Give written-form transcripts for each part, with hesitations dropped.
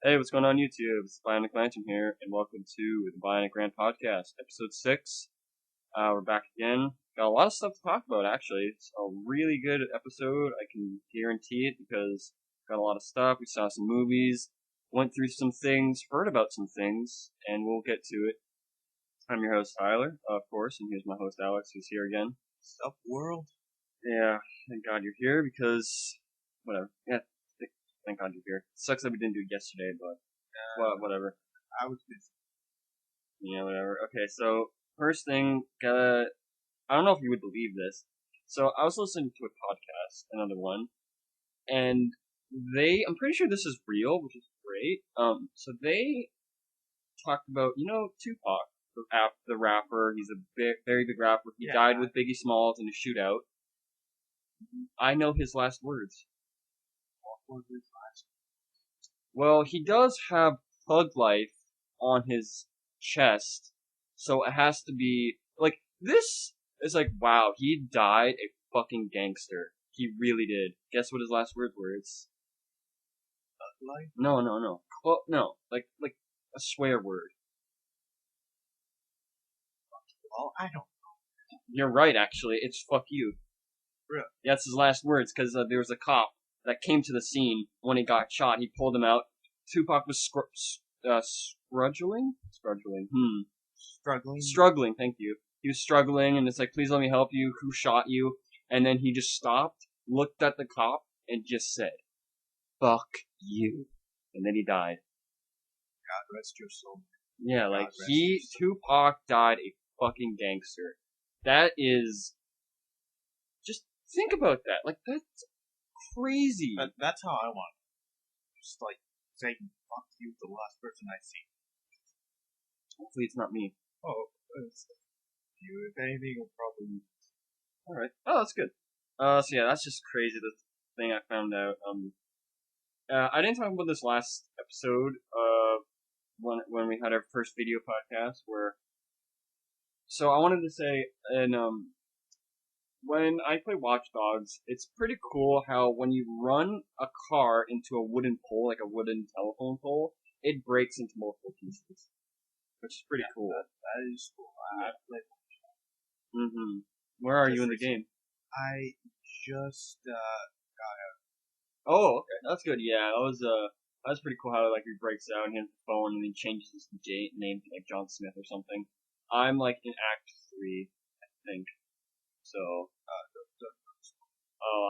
Hey, what's going on YouTube? It's Bionic here, and welcome to the Bionic Rant podcast, episode 6. We're back again. Got a lot of stuff to talk about, actually. It's a really good episode. I can guarantee it because got a lot of stuff. We saw some movies, went through some things, heard about some things, and we'll get to it. I'm your host, Tyler, of course, and here's my host, Alex, who's here again. Sup, world? Yeah, thank God you're here because, whatever. Yeah, thank God you're here. Sucks that we didn't do it yesterday, but well, whatever. I was busy. Yeah, whatever. Okay, so first thing, I don't know if you would believe this. So I was listening to a podcast, another one, and I'm pretty sure this is real, which is great. So they talked about, Tupac, the rapper. He's a very big rapper. He died with Biggie Smalls in a shootout. I know his last words. What was his last? Well, he does have Thug Life on his chest, so it has to be like this. Is like, wow, he died a fucking gangster. He really did. Guess what his last words were? It's Thug Life? no. Well, no, like a swear word. Well, I don't. You're right, actually. It's fuck you. Really? Yeah, that's his last words, because there was a cop that came to the scene when he got shot. He pulled him out. Tupac was struggling? Struggling, thank you. He was struggling, and it's like, please let me help you. Who shot you? And then he just stopped, looked at the cop, and just said, fuck you. And then he died. God rest your soul. Yeah, like, Tupac died a fucking gangster. That is, just think about that. Like, that's crazy. That's how I want it. Just like saying fuck you to the last person I see. Hopefully it's not me. Oh, it's you. If anything, will probably. Alright. Oh, that's good. So yeah, that's just crazy, the thing I found out. I didn't talk about this last episode, when we had our first video podcast, so I wanted to say, and, when I play Watch Dogs, it's pretty cool how when you run a car into a wooden pole, like a wooden telephone pole, it breaks into multiple pieces. Which is pretty cool. That is cool. I played. Mm-hmm. Where are you in the game? I just got out. Oh, okay, that's good. Yeah, that was pretty cool how like he breaks out and he has the phone and he changes his name to like John Smith or something. I'm like in Act 3, I think. So,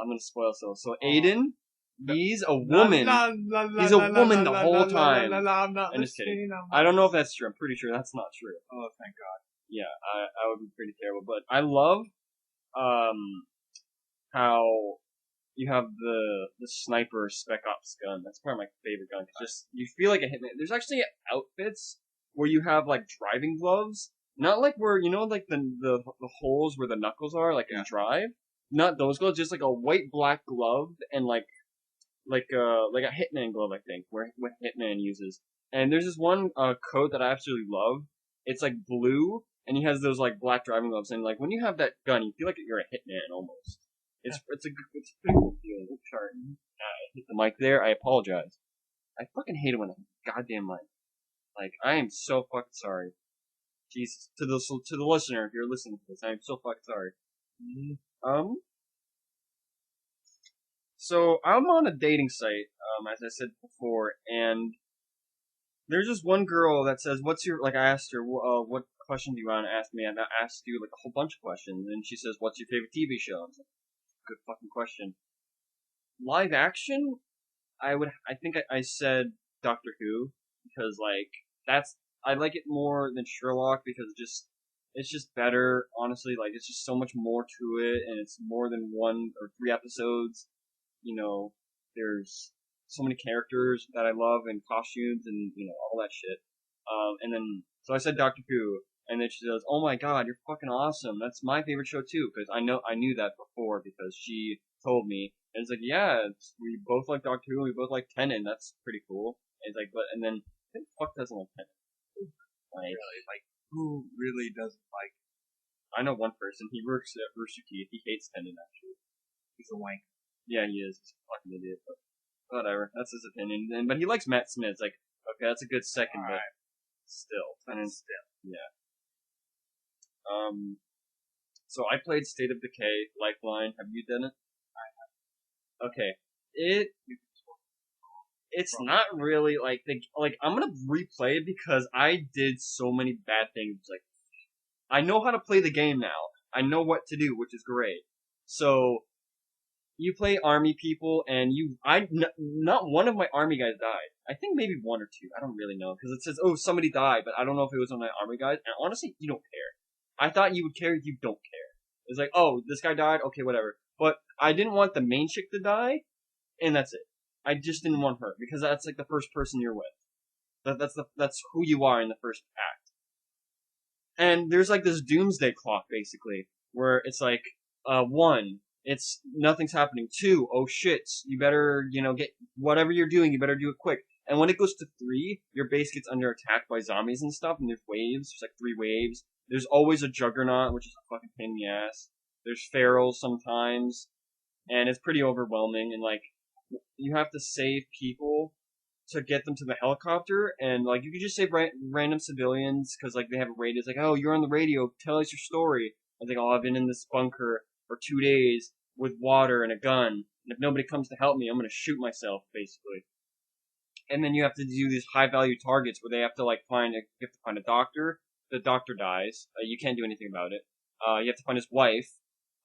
I'm gonna spoil so Aiden, he's a woman. He's a woman the whole time. I'm just kidding. I don't know if that's true. I'm pretty sure that's not true. Oh, thank God. Yeah, I would be pretty terrible. But I love, how you have the sniper spec ops gun. That's probably my favorite gun. Just, you feel like a hitman. There's actually outfits where you have like driving gloves. Not like where, like the holes where the knuckles are, like in Drive. Not those gloves, just like a white black glove and like a Hitman glove, I think, where what Hitman uses. And there's this one coat that I absolutely love. It's like blue, and he has those like black driving gloves. And like when you have that gun, you feel like you're a Hitman almost. It's a pretty cool feeling. Oops, sorry, I hit the mic there. I apologize. I fucking hate it when I goddamn mic. Like, I am so fucking sorry. Jesus, to the listener, if you're listening to this, I am so fucking sorry. So I'm on a dating site, as I said before, and there's this one girl that says, "What's your?" Like, I asked her, "What question do you want to ask me?" And I asked you like a whole bunch of questions, and she says, "What's your favorite TV show?" I was like, good fucking question. Live action? I think I said Doctor Who because like I like it more than Sherlock because it's just better. Honestly, like it's just so much more to it, and it's more than 1 or 3 episodes. There's so many characters that I love and costumes and all that shit. And then so I said Doctor Who, and then she says, "Oh my God, you're fucking awesome. That's my favorite show too." Because I knew that before because she told me. And it's like, yeah, we both like Doctor Who, and we both like Tennant. That's pretty cool. And it's like, and then who the fuck doesn't like Tennant? Like, really, like who really doesn't like? I know one person. He works at Rooster Teeth. He hates Tennant actually. He's a wank. Yeah, he is. He's a fucking idiot. But whatever. That's his opinion. But he likes Matt Smith. It's like, okay, that's a good second, but Alright. still. Still. So I played State of Decay, Lifeline. Have you done it? Okay. It's not really like I'm gonna replay it because I did so many bad things. Like, I know how to play the game now. I know what to do, which is great. So you play army people, and not one of my army guys died. I think maybe one or two. I don't really know because it says, oh, somebody died, but I don't know if it was one of my army guys. And honestly, you don't care. I thought you would care. You don't care. It's like, oh, this guy died. Okay, whatever. But I didn't want the main chick to die, and that's it. I just didn't want her because that's like the first person you're with. That's who you are in the first act. And there's like this doomsday clock basically where it's like, 1, it's nothing's happening. 2, oh shit, you better, get whatever you're doing, you better do it quick. And when it goes to 3, your base gets under attack by zombies and stuff, and there's waves. There's like 3 waves. There's always a juggernaut, which is a fucking pain in the ass. There's ferals sometimes, and it's pretty overwhelming. And like, you have to save people to get them to the helicopter, and like, you could just save random civilians because like they have a radio. It's like, oh, you're on the radio, tell us your story. I think, oh, I've been in this bunker for 2 days with water and a gun, and if nobody comes to help me, I'm gonna shoot myself, basically. And then you have to do these high value targets where they have to like you have to find a doctor. The doctor dies. You can't do anything about it. You have to find his wife.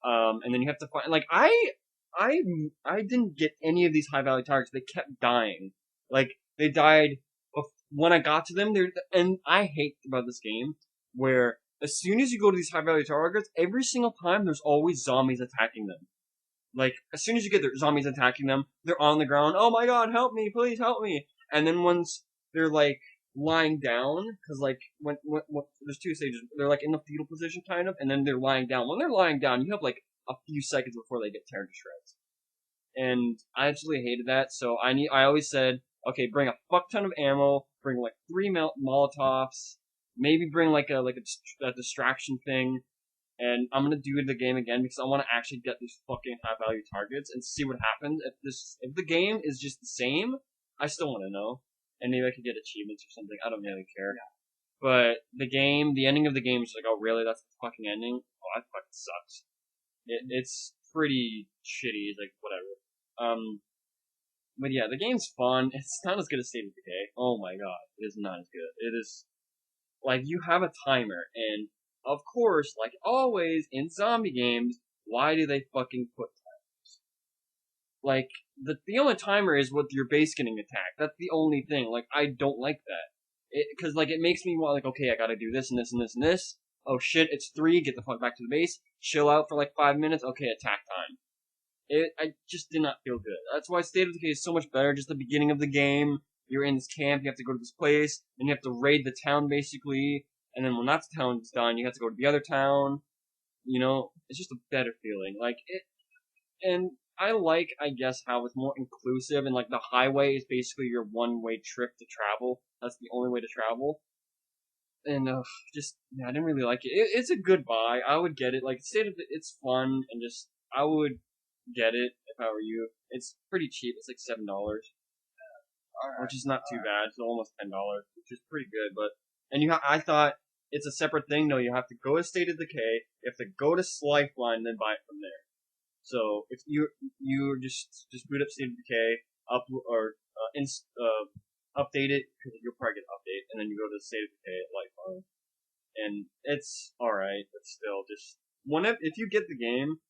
And then you have to find, like, I didn't get any of these high value targets. They kept dying. Like, they died when I got to them. And I hate about this game where as soon as you go to these high value targets, every single time there's always zombies attacking them. Like, as soon as you get there, zombies attacking them, they're on the ground. Oh my god, help me, please help me. And then once they're like lying down, because like when there's 2 stages, they're like in the fetal position kind of, and then they're lying down. When they're lying down, you have like a few seconds before they get teared to shreds. And I absolutely hated that. So I always said, okay, bring a fuck ton of ammo, bring like 3 Molotovs, maybe bring like a distraction thing. And I'm gonna do the game again because I want to actually get these fucking high value targets and see what happens. If the game is just the same, I still want to know, and maybe I could get achievements or something. I don't really care. Yeah. But the ending of the game is like, oh really? That's the fucking ending? Oh, that fucking sucks. It's pretty shitty. Like whatever. But yeah, the game's fun. It's not as good as State of Decay. Oh my god, it is not as good. It is like you have a timer and. Of course, like always in zombie games, why do they fucking put timers? Like, the only timer is with your base getting attacked. That's the only thing. Like, I don't like that. Cause like, it makes me want, like, okay, I gotta do this and this and this and this. Oh shit, it's 3, get the fuck back to the base. Chill out for like 5 minutes, okay, attack time. I just did not feel good. That's why State of Decay is so much better. Just the beginning of the game, you're in this camp, you have to go to this place, and you have to raid the town, basically. And then when that town's done, you have to go to the other town. It's just a better feeling. Like, and I like, I guess, how it's more inclusive, and like the highway is basically your one-way trip to travel. That's the only way to travel. And, I didn't really like it. It's a good buy. I would get it. Like, it's fun, and just, I would get it if I were you. It's pretty cheap. It's like $7. Which is not too bad. It's almost $10, which is pretty good, but, I thought, it's a separate thing. No, you have to go to State of Decay. You have to go to Lifeline, then buy it from there. So if you just boot up State of Decay, update it because you'll probably get an update, and then you go to State of Decay at Lifeline, and it's all right, but still, just if you get the game,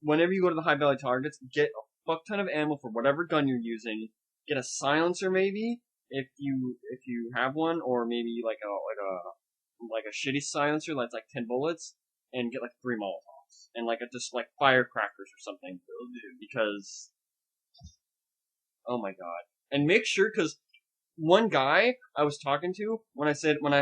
whenever you go to the high value targets, get a fuck ton of ammo for whatever gun you're using. Get a silencer maybe if you have one, or maybe like a shitty silencer that's like 10 bullets, and get like 3 Molotovs and like just like firecrackers or something. Because oh my god, and make sure, because one guy I was talking to when I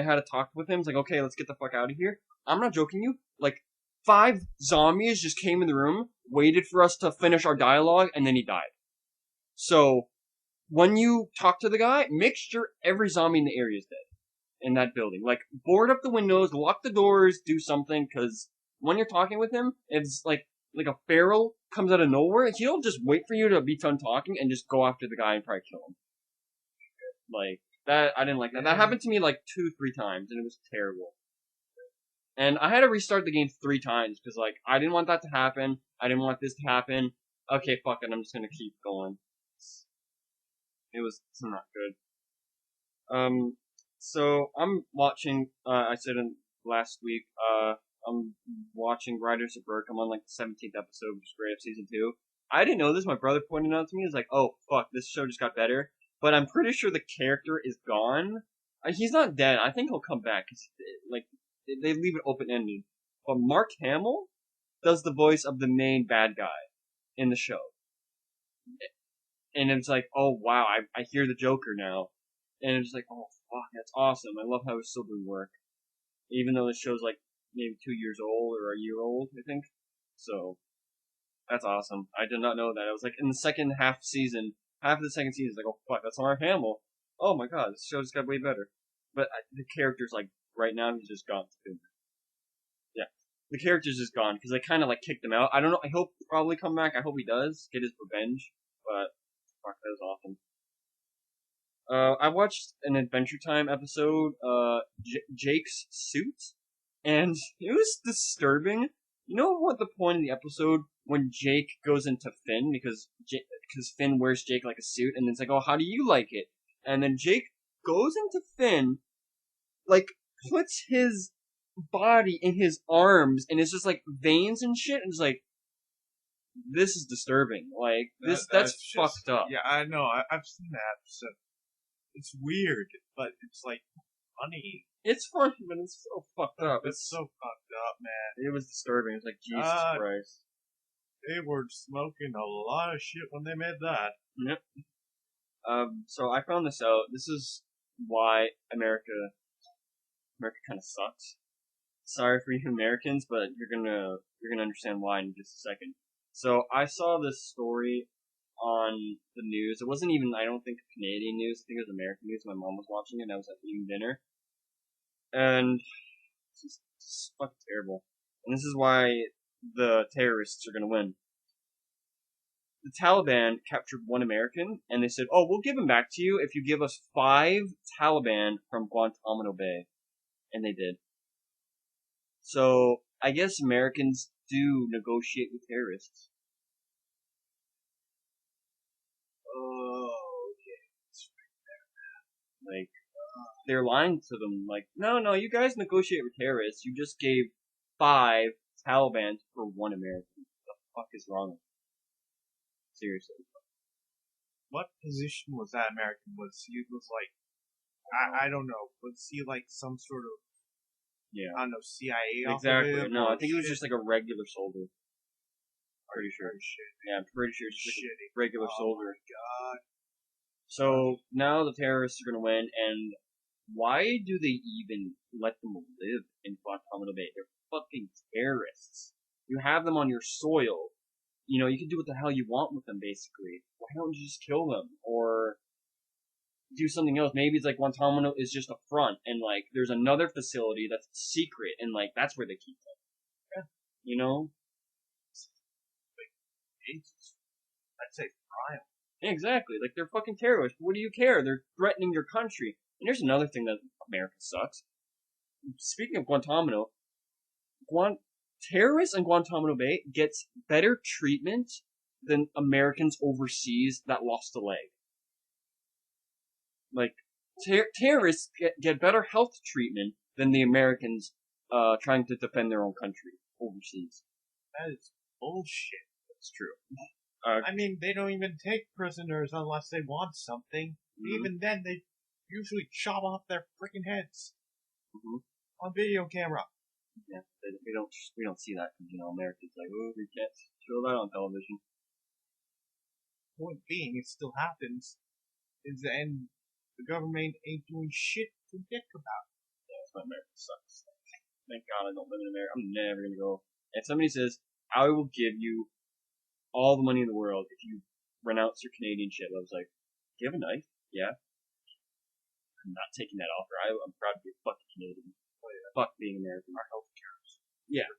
had a talk with him, it's like, okay, let's get the fuck out of here. I'm not joking you. Like 5 zombies just came in the room, waited for us to finish our dialogue, and then he died. So when you talk to the guy, make sure every zombie in the area is dead. In that building. Like, board up the windows, lock the doors, do something, because when you're talking with him, it's like, like a feral comes out of nowhere, he'll just wait for you to be done talking and just go after the guy and probably kill him. Like, that, I didn't like that. That happened to me like 2-3 times, and it was terrible. And I had to restart the game 3 times, because like, I didn't want that to happen, I didn't want this to happen. Okay, fuck it, I'm just gonna keep going. It's not good. So I'm watching, I said in last week, I'm watching Riders of Berk. I'm on like the 17th episode, which is great, of season 2. I didn't know this, my brother pointed it out to me. He was like, oh fuck, this show just got better. But I'm pretty sure the character is gone. He's not dead, I think he'll come back, cause, like, they leave it open-ended. But Mark Hamill does the voice of the main bad guy in the show. And it's like, oh wow, I hear the Joker now. And it's like, oh fuck, that's awesome. I love how it's still doing work. Even though the show's like maybe 2 years old or a year old, I think. So, that's awesome. I did not know that. I was like, in the second half of the second season, it's like, oh fuck, that's Mark Hamill. Oh my god, this show just got way better. But the character's like, right now, he's just gone. Yeah. The character's just gone, because they kind of like kicked him out. I don't know, I hope he'll probably come back. I hope he does, get his revenge. But, fuck, that was awesome. I watched an Adventure Time episode, Jake's Suit, and it was disturbing. You know what the point of the episode when Jake goes into Finn, because Finn wears Jake like a suit, and it's like, oh, how do you like it? And then Jake goes into Finn, like, puts his body in his arms, and it's just like veins and shit, and it's like, this is disturbing. Like, that's just fucked up. Yeah, I know, I've seen that episode. It's weird, but it's like funny. It's funny, but it's so fucked up. It's so fucked up, man. It was disturbing. It's like, Jesus Christ. They were smoking a lot of shit when they made that. Yep. So I found this out. This is why America kind of sucks. Sorry for you Americans, but you're gonna understand why in just a second. So I saw this story on the news. It wasn't even, I don't think, Canadian news. I think it was American news. My mom was watching it, and I was like eating dinner. And it's just fucking terrible. And this is why the terrorists are gonna win. The Taliban captured 1 American, and they said, oh, we'll give him back to you if you give us 5 Taliban from Guantanamo Bay. And they did. So, I guess Americans do negotiate with terrorists. Oh, okay. Like, they're lying to them. Like, no, you guys negotiate with terrorists. You just gave 5 Taliban for 1 American. What the fuck is wrong with you? Seriously. What position was that American? Was he like, I don't know. Was he like some sort of, I don't know, CIA Exactly. operative? No, I think he was just like a regular soldier. Pretty sure. Yeah, I'm pretty sure it's just a regular soldier. Oh my god. So, now the terrorists are gonna win, and why do they even let them live in Guantanamo Bay? They're fucking terrorists. You have them on your soil. You know, you can do what the hell you want with them, basically. Why don't you just kill them? Or do something else? Maybe it's like Guantanamo is just a front, and like, there's another facility that's secret, and like, that's where they keep them. Yeah. You know? I'd say crime. Exactly. Like, they're fucking terrorists. What do you care? They're threatening your country. And here's another thing that America sucks. Speaking of Guantanamo, terrorists in Guantanamo Bay gets better treatment than Americans overseas that lost a leg. Like, terrorists get better health treatment than the Americans trying to defend their own country overseas. That is bullshit. That's true. I mean, they don't even take prisoners unless they want something. Mm-hmm. Even then, they usually chop off their freaking heads on video camera. Yeah, we don't see that because, you know, Americans like, oh, we can't show that on television. Point being, it still happens. And the government ain't doing shit to dick about it. Yeah, that's why America sucks. Thank God I don't live in America. I'm never gonna go. If somebody says, I will give you all the money in the world if you renounce your Canadian shit, I was like, do you have a knife? Yeah. I'm not taking that offer. I'm proud to be a fucking Canadian. Oh, yeah. Fuck being American. Our health care. Yeah.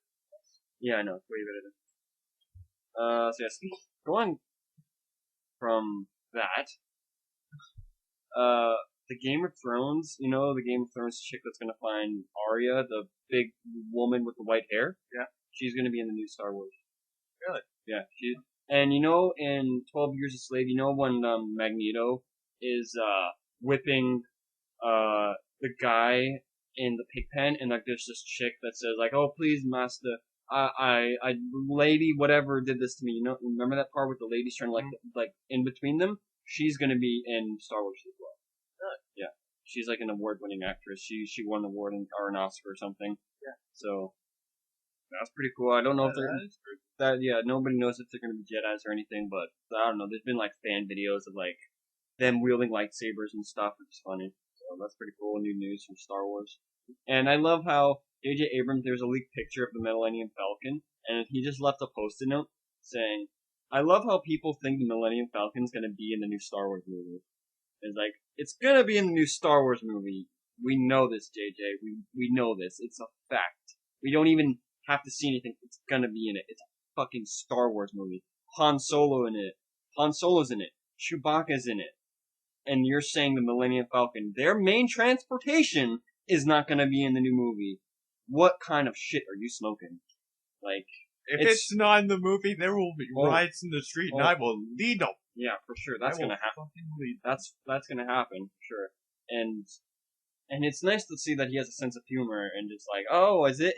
Yeah, I know. It's way better than. So yes, going from that, the Game of Thrones, the Game of Thrones chick that's gonna find Arya, the big woman with the white hair. Yeah. She's gonna be in the new Star Wars. Really? Yeah, and in 12 Years a Slave, when Magneto is whipping the guy in the pig pen, and like there's this chick that says like, "Oh please, master, lady, whatever did this to me." Remember that part with the ladies trying to like in between them? She's gonna be in Star Wars as well. Yeah, she's like an award-winning actress. She won an award or an Oscar or something. Yeah. So that's pretty cool. I don't know if nobody knows if they're gonna be Jedi's or anything, but I don't know. There's been like fan videos of like them wielding lightsabers and stuff, which is funny. So that's pretty cool. New news from Star Wars. And I love how J.J. Abrams, there's a leaked picture of the Millennium Falcon, and he just left a post-it note saying, "I love how people think the Millennium Falcon's gonna be in the new Star Wars movie." It's like, it's gonna be in the new Star Wars movie. We know this, JJ. We know this. It's a fact. We don't even have to see anything. It's gonna be in it. It's a fucking Star Wars movie. Han Solo in it. Han Solo's in it. Chewbacca's in it. And you're saying the Millennium Falcon, their main transportation, is not gonna be in the new movie. What kind of shit are you smoking? Like, if it's not in the movie, there will be riots in the street, and I will lead them. Yeah, for sure. That's gonna happen. That's gonna happen, for sure. And it's nice to see that he has a sense of humor and just like, oh, is it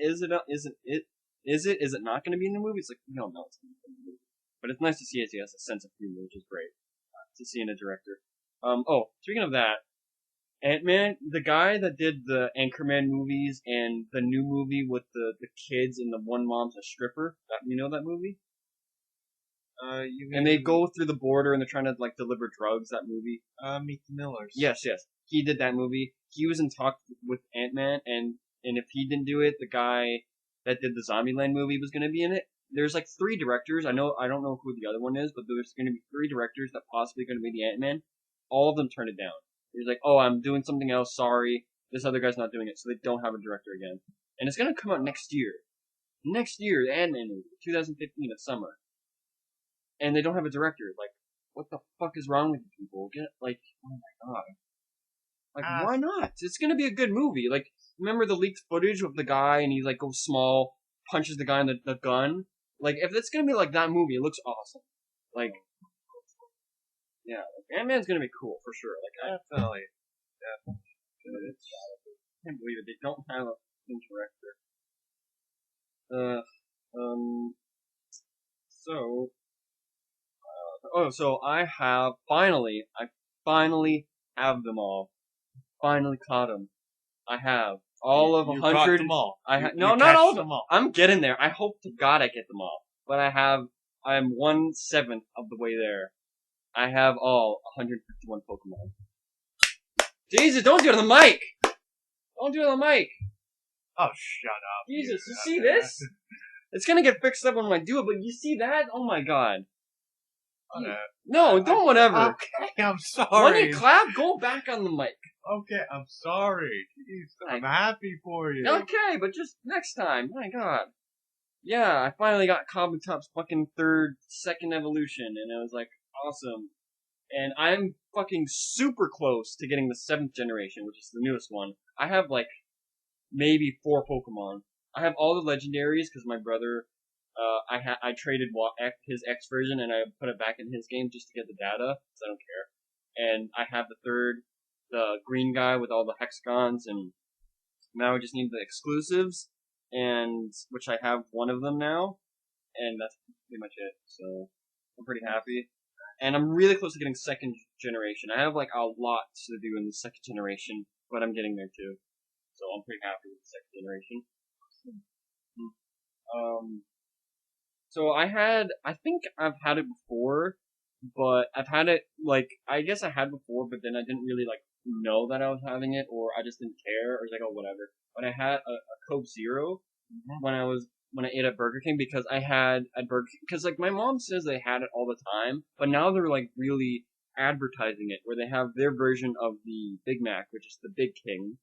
not gonna be in the movie? It's like, no, it's gonna be in the movie. But it's nice to see he has a sense of humor, which is great to see in a director. Speaking of that, Ant-Man, the guy that did the Anchorman movies and the new movie with the kids and the one mom's a stripper, you know that movie? And they go through the border and they're trying to like deliver drugs. That movie. Meet the Millers. Yes. He did that movie. He was in talks with Ant-Man, and if he didn't do it, the guy that did the Zombieland movie was going to be in it. There's like 3 directors. I don't know who the other one is, but there's going to be 3 directors that possibly going to be the Ant-Man. All of them turned it down. He's like, "Oh, I'm doing something else. Sorry, this other guy's not doing it." So they don't have a director again, and it's going to come out next year. Next year, the Ant-Man movie, 2015 of summer. And they don't have a director. Like, what the fuck is wrong with you people? Oh my god. Like, why not? It's gonna be a good movie. Like, remember the leaked footage of the guy and he, like, goes small, punches the guy in the gun? Like, if it's gonna be like that movie, it looks awesome. Like, yeah, like, Ant-Man's gonna be cool, for sure. Like, definitely. I can't believe it. They don't have a director. So I finally have them all. Finally caught them. I have all of 100. Caught them all. No, not all of them. I'm getting there. I hope to God I get them all. But I am 1/7 of the way there. I have all 151 Pokemon. Jesus, don't do it on the mic! Don't do it on the mic! Oh, shut up. Jesus, you see this? It's gonna get fixed up when I do it, but you see that? Oh my god. No, don't whatever. Okay, I'm sorry. When you clap, go back on the mic. Okay, I'm sorry. Jeez, I'm happy for you. Okay, but just next time. My god. Yeah, I finally got Kabutops fucking second evolution, and it was like, awesome. And I'm fucking super close to getting the 7th generation, which is the newest one. I have like, maybe 4 Pokemon. I have all the legendaries, because my brother, I traded his X version and I put it back in his game just to get the data, because I don't care. And I have the green guy with all the hexagons, and now I just need the exclusives, and which I have one of them now, and that's pretty much it. So I'm pretty happy, and I'm really close to getting 2nd generation. I have like a lot to do in the 2nd generation, but I'm getting there too. So I'm pretty happy with the 2nd generation. So I think I've had it before, but I've had it, like, I guess I had before, but then I didn't really, like, know that I was having it, or I just didn't care, or I was like, oh, whatever. But I had a Coke Zero when I ate at Burger King, because I had at Burger King, because, like, my mom says they had it all the time, but now they're, like, really advertising it, where they have their version of the Big Mac, which is the Big King,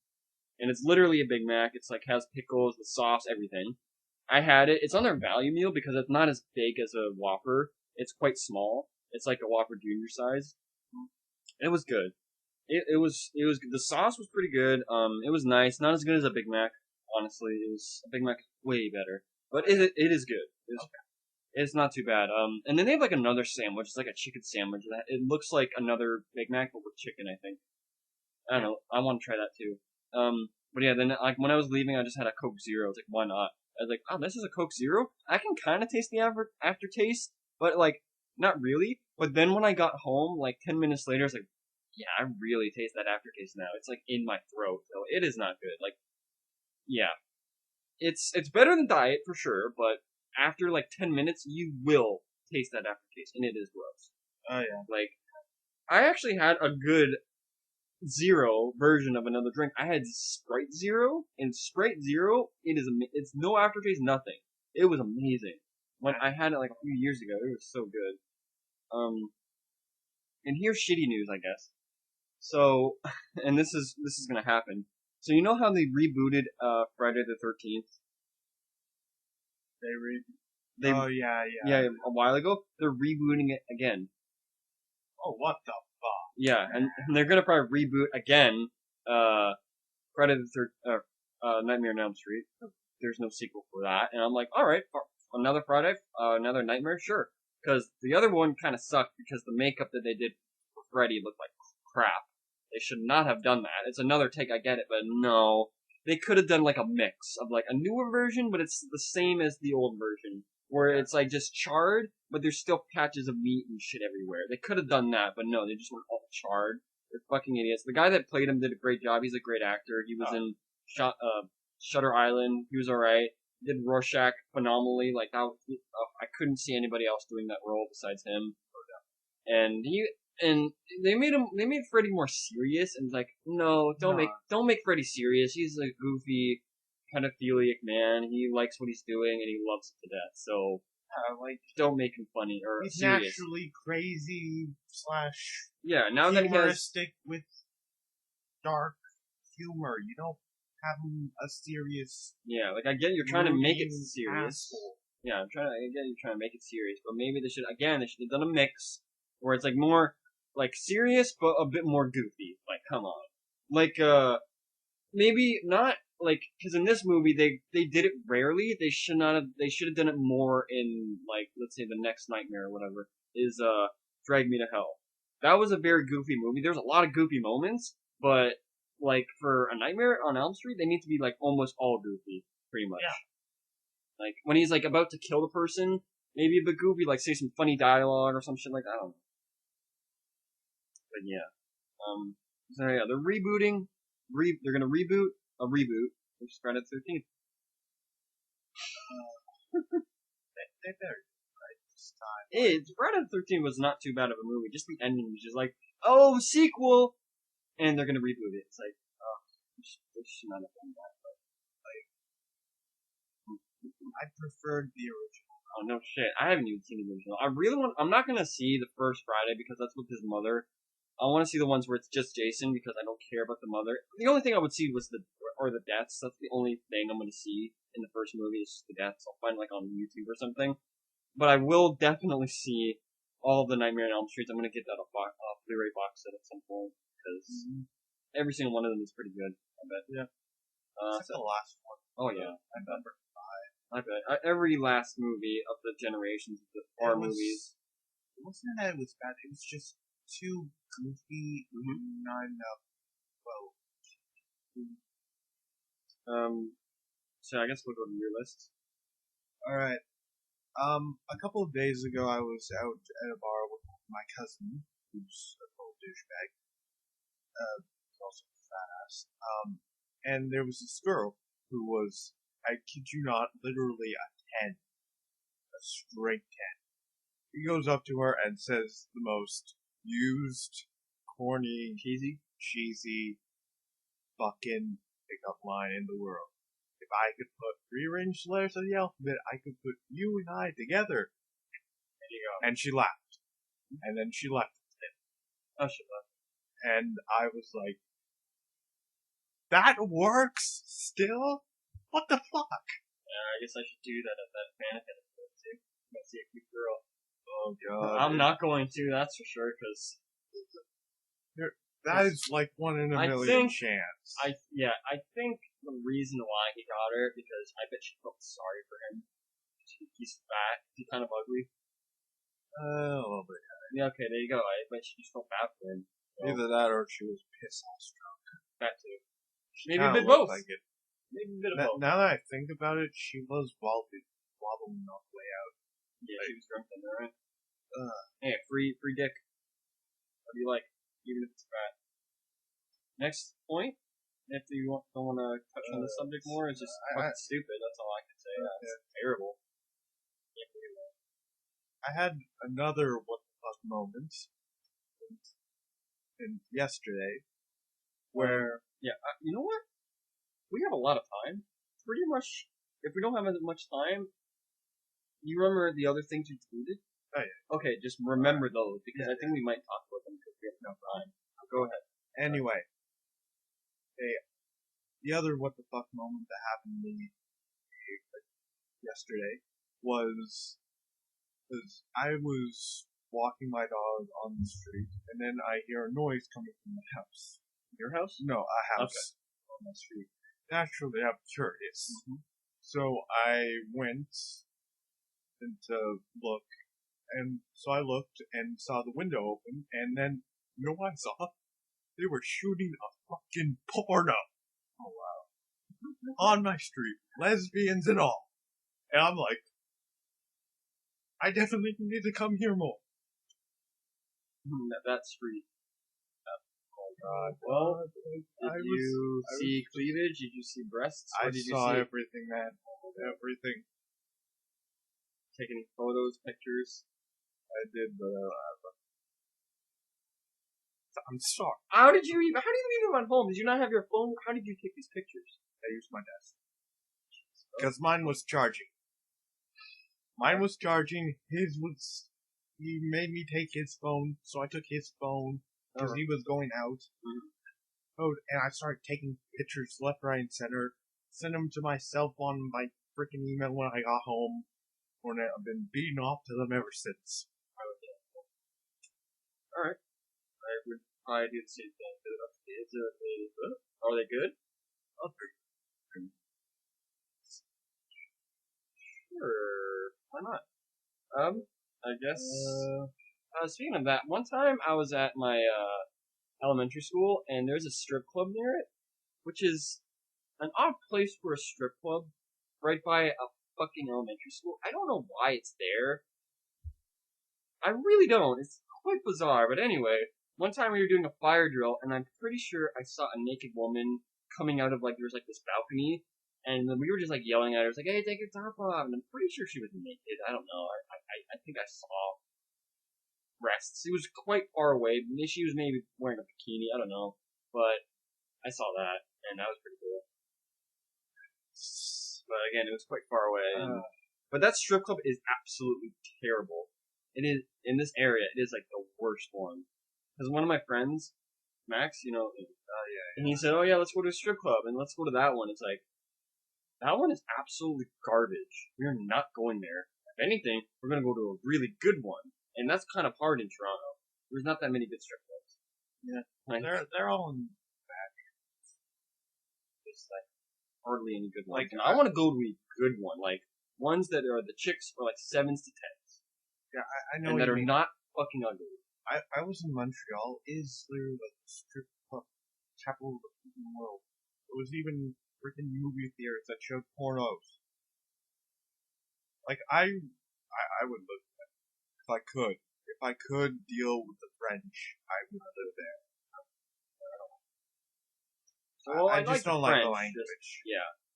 and it's literally a Big Mac. It's, like, has pickles, the sauce, everything. I had it. It's on their value meal because it's not as big as a Whopper. It's quite small. It's like a Whopper Junior size. It was good. It was good. The sauce was pretty good. It was nice. Not as good as a Big Mac. Honestly, it was a Big Mac is way better, but it is good. It's not too bad. And then they have like another sandwich. It's like a chicken sandwich. It looks like another Big Mac, but with chicken. I think. I don't know. I want to try that too. But yeah, then like when I was leaving, I just had a Coke Zero. It's like, why not? I was like, oh, this is a Coke Zero. I can kind of taste the aftertaste, but like not really. But then when I got home, like 10 minutes later, it's like, yeah, I really taste that aftertaste now. It's like in my throat, so it is not good. Like, yeah, it's better than diet for sure, but after like 10 minutes, you will taste that aftertaste, and it is gross. Oh yeah. Like, I actually had a good Zero version of another drink. I had Sprite Zero, and Sprite Zero, it's no aftertaste, nothing. It was amazing. When I had it like a few years ago, it was so good. And here's shitty news, I guess. So, and this is gonna happen. So you know how they rebooted Friday the 13th? They Oh yeah. yeah, a while ago. They're rebooting it again. Oh, what the fuck? Yeah, and they're gonna probably reboot again. Friday the Nightmare on Elm Street. There's no sequel for that, and I'm like, all right, another Friday, another Nightmare, sure. Because the other one kind of sucked because the makeup that they did for Freddy looked like crap. They should not have done that. It's another take, I get it, but no. They could have done like a mix of like a newer version, but it's the same as the old version, where it's like just charred, but there's still patches of meat and shit everywhere. They could have done that, but no, they just went all charred. They're fucking idiots. The guy that played him did a great job. He's a great actor. He was in Shutter Island. He was alright. Did Rorschach phenomenally. Like I couldn't see anybody else doing that role besides him. And they made Freddy more serious, and like, no, don't make Freddy serious. He's a goofy, pedophilic man. He likes what he's doing, and he loves it to death. So, like, don't make him funny or he's serious. naturally crazy / yeah. Now that he has humoristic with dark humor, you don't have him a serious. yeah, like I get you're trying to make it serious. Asshole. Yeah, I get you're trying to make it serious, but maybe they should have done a mix where it's like more like serious but a bit more goofy. Like, come on, like maybe not like because in this movie they did it rarely. They should have done it more in like let's say the next Nightmare or whatever is Drag Me to Hell. That was a very goofy movie. There's a lot of goofy moments, but like for a Nightmare on Elm Street, they need to be like almost all goofy, pretty much. Yeah. Like when he's like about to kill the person, maybe a bit goofy, like say some funny dialogue or some shit like that. I don't know. But yeah, so yeah, they're rebooting. They're gonna reboot a reboot, which is Friday the 13th. They better right this time. Friday the 13th was not too bad of a movie. Just the ending was just like, oh, sequel, and they're gonna reboot it. It's like, oh, they should not have done that. But like, I preferred the original. oh no shit, I haven't even seen the original. I'm not gonna see the first Friday because that's with his mother. I want to see the ones where it's just Jason because I don't care about the mother. The only thing I would see was the deaths. That's the only thing I'm going to see in the first movie is just the deaths. I'll find like on YouTube or something. But I will definitely see all of the Nightmare on Elm Streets. I'm going to get that off Blu-ray box set at some point because every single one of them is pretty good. I bet. Yeah. Except the last one. Oh yeah. I bet. Every last movie of the generations of the horror movies. It wasn't that it was bad. It was just too goofy, not enough. So I guess we'll go to your list. Alright. A couple of days ago, I was out at a bar with my cousin, who's a total douchebag. He's also a fat ass. And there was this girl who was, I kid you not, literally a 10. A straight 10. He goes up to her and says the most used, corny, cheesy fucking pickup line in the world. If I could put rearrange letters of the alphabet, I could put you and I together. There you go. And she laughed. And then she left him. Oh, she left. And I was like, that works still? What the fuck? I guess I should do that at that Bionic episode too. Let's see a cute girl. Oh god. I'm not going to, that's for sure, because that is like 1 in a million chance. I think the reason why he got her because I bet she felt sorry for him. He's fat. He's kind of ugly. A little bit. Yeah, okay, there you go. I bet she just felt bad for him. So, either that or she was pissed off drunk. That too. Maybe a bit both. Like it. Maybe a bit of both. Now that I think about it, she was wobbling all the way out. Yeah, she was drunk then, right? Hey, free dick. What do you like? Even if it's fat. Next point. If you don't want to touch on the subject more, it's just fucking stupid. That's all I can say. That's terrible. Can't believe that. I had another what the fuck moment yesterday where you know what? We have a lot of time. Pretty much, if we don't have as much time, you remember the other things you tweeted? Oh yeah. Okay, just remember those because I think we might talk about them because we have no time. Go ahead. Anyway, the other what the fuck moment that happened to me yesterday was I was walking my dog on the street and then I hear a noise coming from the house. Your house? No, a house on the street. Naturally, I'm curious. Mm-hmm. So I went to look, and so I looked and saw the window open, and then, you know what I saw? They were shooting a fucking porno. Oh wow. On my street. Lesbians and all. And I'm like, I definitely need to come here more. That street. Oh god. Well, did you see cleavage? Did you see breasts? I saw everything, man. Everything. Take any photos, pictures? I did, but I'm sorry. How did you leave them at home? Did you not have your phone? How did you take these pictures? I used my desk. Because mine was charging. He made me take his phone, so I took his phone, because he was going out. Mm-hmm. Oh, and I started taking pictures left, right, and center. Sent them to myself on my freaking email when I got home. And I've been beating off to them ever since. Alright. I would probably do the same thing. Are they good? Oh, pretty. Sure. Why not? I guess. Speaking of that, one time I was at my elementary school, and there's a strip club near it, which is an odd place for a strip club, right by a fucking elementary school. I don't know why it's there. I really don't. It's quite bizarre. But anyway, one time we were doing a fire drill, and I'm pretty sure I saw a naked woman coming out of there's this balcony, and then we were just yelling at her. It was like, "Hey, take your top off!" And I'm pretty sure she was naked. I don't know. I think I saw breasts. It was quite far away. She was maybe wearing a bikini. I don't know, but I saw that, and that was pretty cool. But again, it was quite far away. But that strip club is absolutely terrible. It is, in this area, it is the worst one. Because one of my friends, Max, and he said, "Oh yeah, let's go to a strip club, and let's go to that one." It's that one is absolutely garbage. We're not going there. If anything, we're going to go to a really good one. And that's kind of hard in Toronto. There's not that many good strip clubs. Yeah. They're all in bad. Just hardly any good ones. I want to go to a good one, ones that are the chicks are 7s to 10s. Yeah, I know. And that are not fucking ugly. I was in Montreal. It is literally the strip club capital of the fucking world. There was even freaking movie theaters that showed pornos. I would live there if I could. If I could deal with the French, I would live there. Well, I just don't like the language.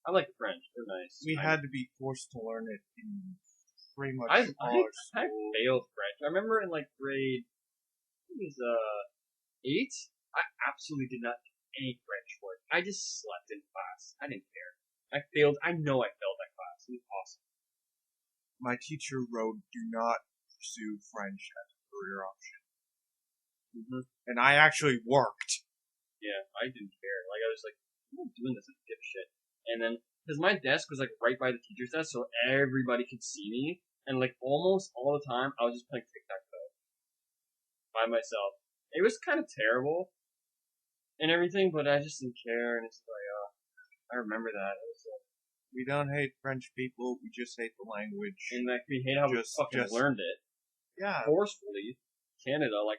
I like the French. They're nice. We had to be forced to learn it in pretty much I all our school. I failed French. I remember in grade, I think it was 8. I absolutely did not take any French work. I just slept in class. I didn't care. I failed. I know I failed that class. It was awesome. My teacher wrote, "Do not pursue French as a career option." Mm-hmm. And I actually worked. Yeah, I didn't care. I was I'm not doing this. I don't give a shit. And then because my desk was like right by the teacher's desk, so everybody could see me, and like almost all the time I was just playing tic tac toe by myself. It was kind of terrible and everything, but I just didn't care, and it's like, I remember that. It was We don't hate French people. We just hate the language. and like we hate how we fucking learned it Yeah. forcefully. Canada, like,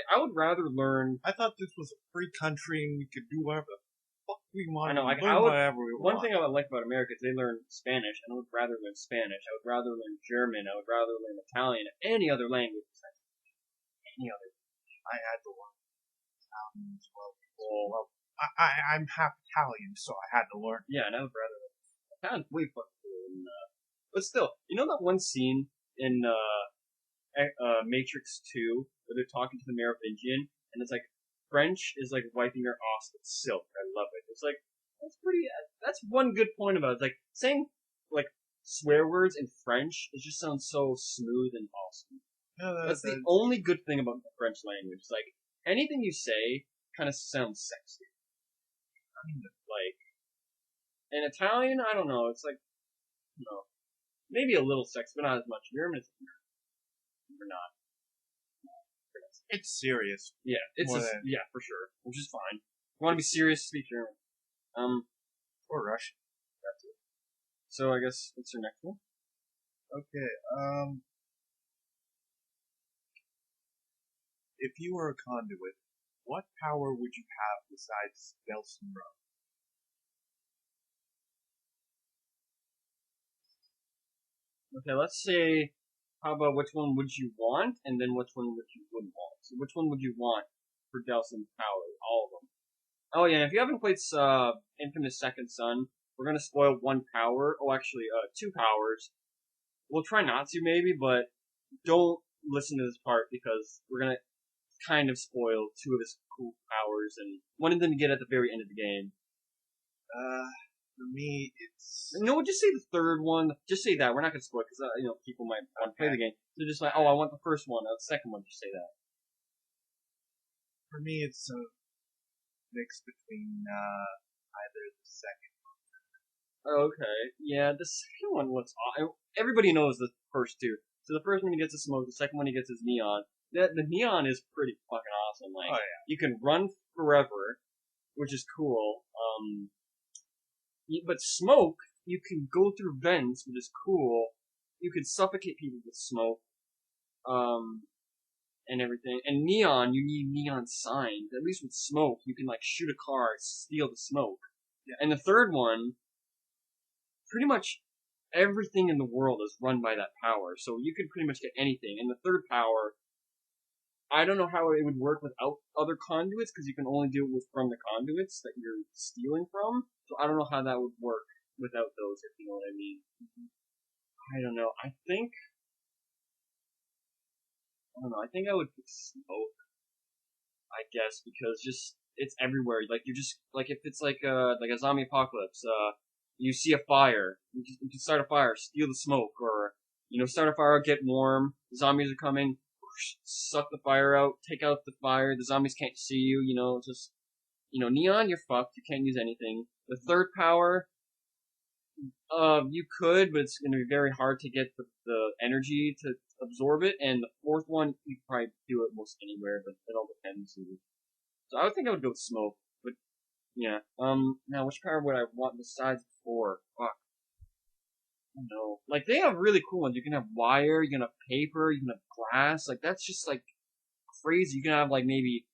I would rather learn. I thought this was a free country and we could do whatever the fuck we want. I know, like, learn whatever we one want. thing I would like about America is they learn Spanish, and I would rather learn Spanish. I would rather learn German. I would rather learn Italian. Any other language besides any other. I had to learn Italian as well. Well, I'm half Italian, so I had to learn. Yeah, and I would rather learn Italian's way fucking cool. But still, you know that one scene in Matrix 2 where they're talking to the Merovingian, and it's like French is like wiping their ass with silk. I love it. It's like that's pretty. That's one good point about it. Like saying like swear words in French, it just sounds so smooth and awesome. That's the only good thing about the French language. It's like anything you say kind of sounds sexy. Like in Italian, I don't know. It's like maybe a little sexy, but not as much. German is not. It's serious. Yeah, it's yeah, for sure, which is fine. You want to be serious, speak German. Or Russian. That's it. So I guess what's your next one? Okay. If you were a conduit, what power would you have besides Delson Road? Okay, let's say, how about which one would you want, and then which one would you wouldn't want? So which one would you want for Delson's powers? All of them. Oh yeah, and if you haven't played Infamous Second Son, we're gonna spoil one power. Oh, actually, two powers. We'll try not to, maybe, but don't listen to this part because we're gonna kind of spoil two of his cool powers, and one of them you get at the very end of the game. For me, it's... No, just say the third one. Just say that. We're not going to spoil it because, people might want to play the game. So just like, oh, I want the first one. The second one, just say that. For me, it's a mix between, either the second one. Okay. Yeah, the second one looks awesome. Everybody knows the first two. So the first one he gets his smoke, the second one he gets his neon. The neon is pretty fucking awesome. Like, you can run forever, which is cool. But smoke, you can go through vents, which is cool. You can suffocate people with smoke, and everything. And neon, you need neon signs. At least with smoke, you can like shoot a car, steal the smoke. Yeah. And the third one, pretty much everything in the world is run by that power. So you could pretty much get anything. And the third power, I don't know how it would work without other conduits, because you can only do it from the conduits that you're stealing from. So I don't know how that would work without those, if you know what I mean. I don't know. I think I would pick smoke, I guess, because it's everywhere. Like you just, like if it's like a zombie apocalypse, you see a fire, you can start a fire, steal the smoke, or, start a fire, get warm, the zombies are coming, suck the fire out, take out the fire, the zombies can't see you, just, neon, you're fucked, you can't use anything. The third power, you could, but it's gonna be very hard to get the energy to absorb it, and the fourth one, you could probably do it most anywhere, but it all depends. So I would think I would go with smoke, but, yeah. Now which power would I want besides the four? Fuck. I don't know. Like, they have really cool ones. You can have wire, you can have paper, you can have glass, like, that's just, like, crazy. You can have, like, maybe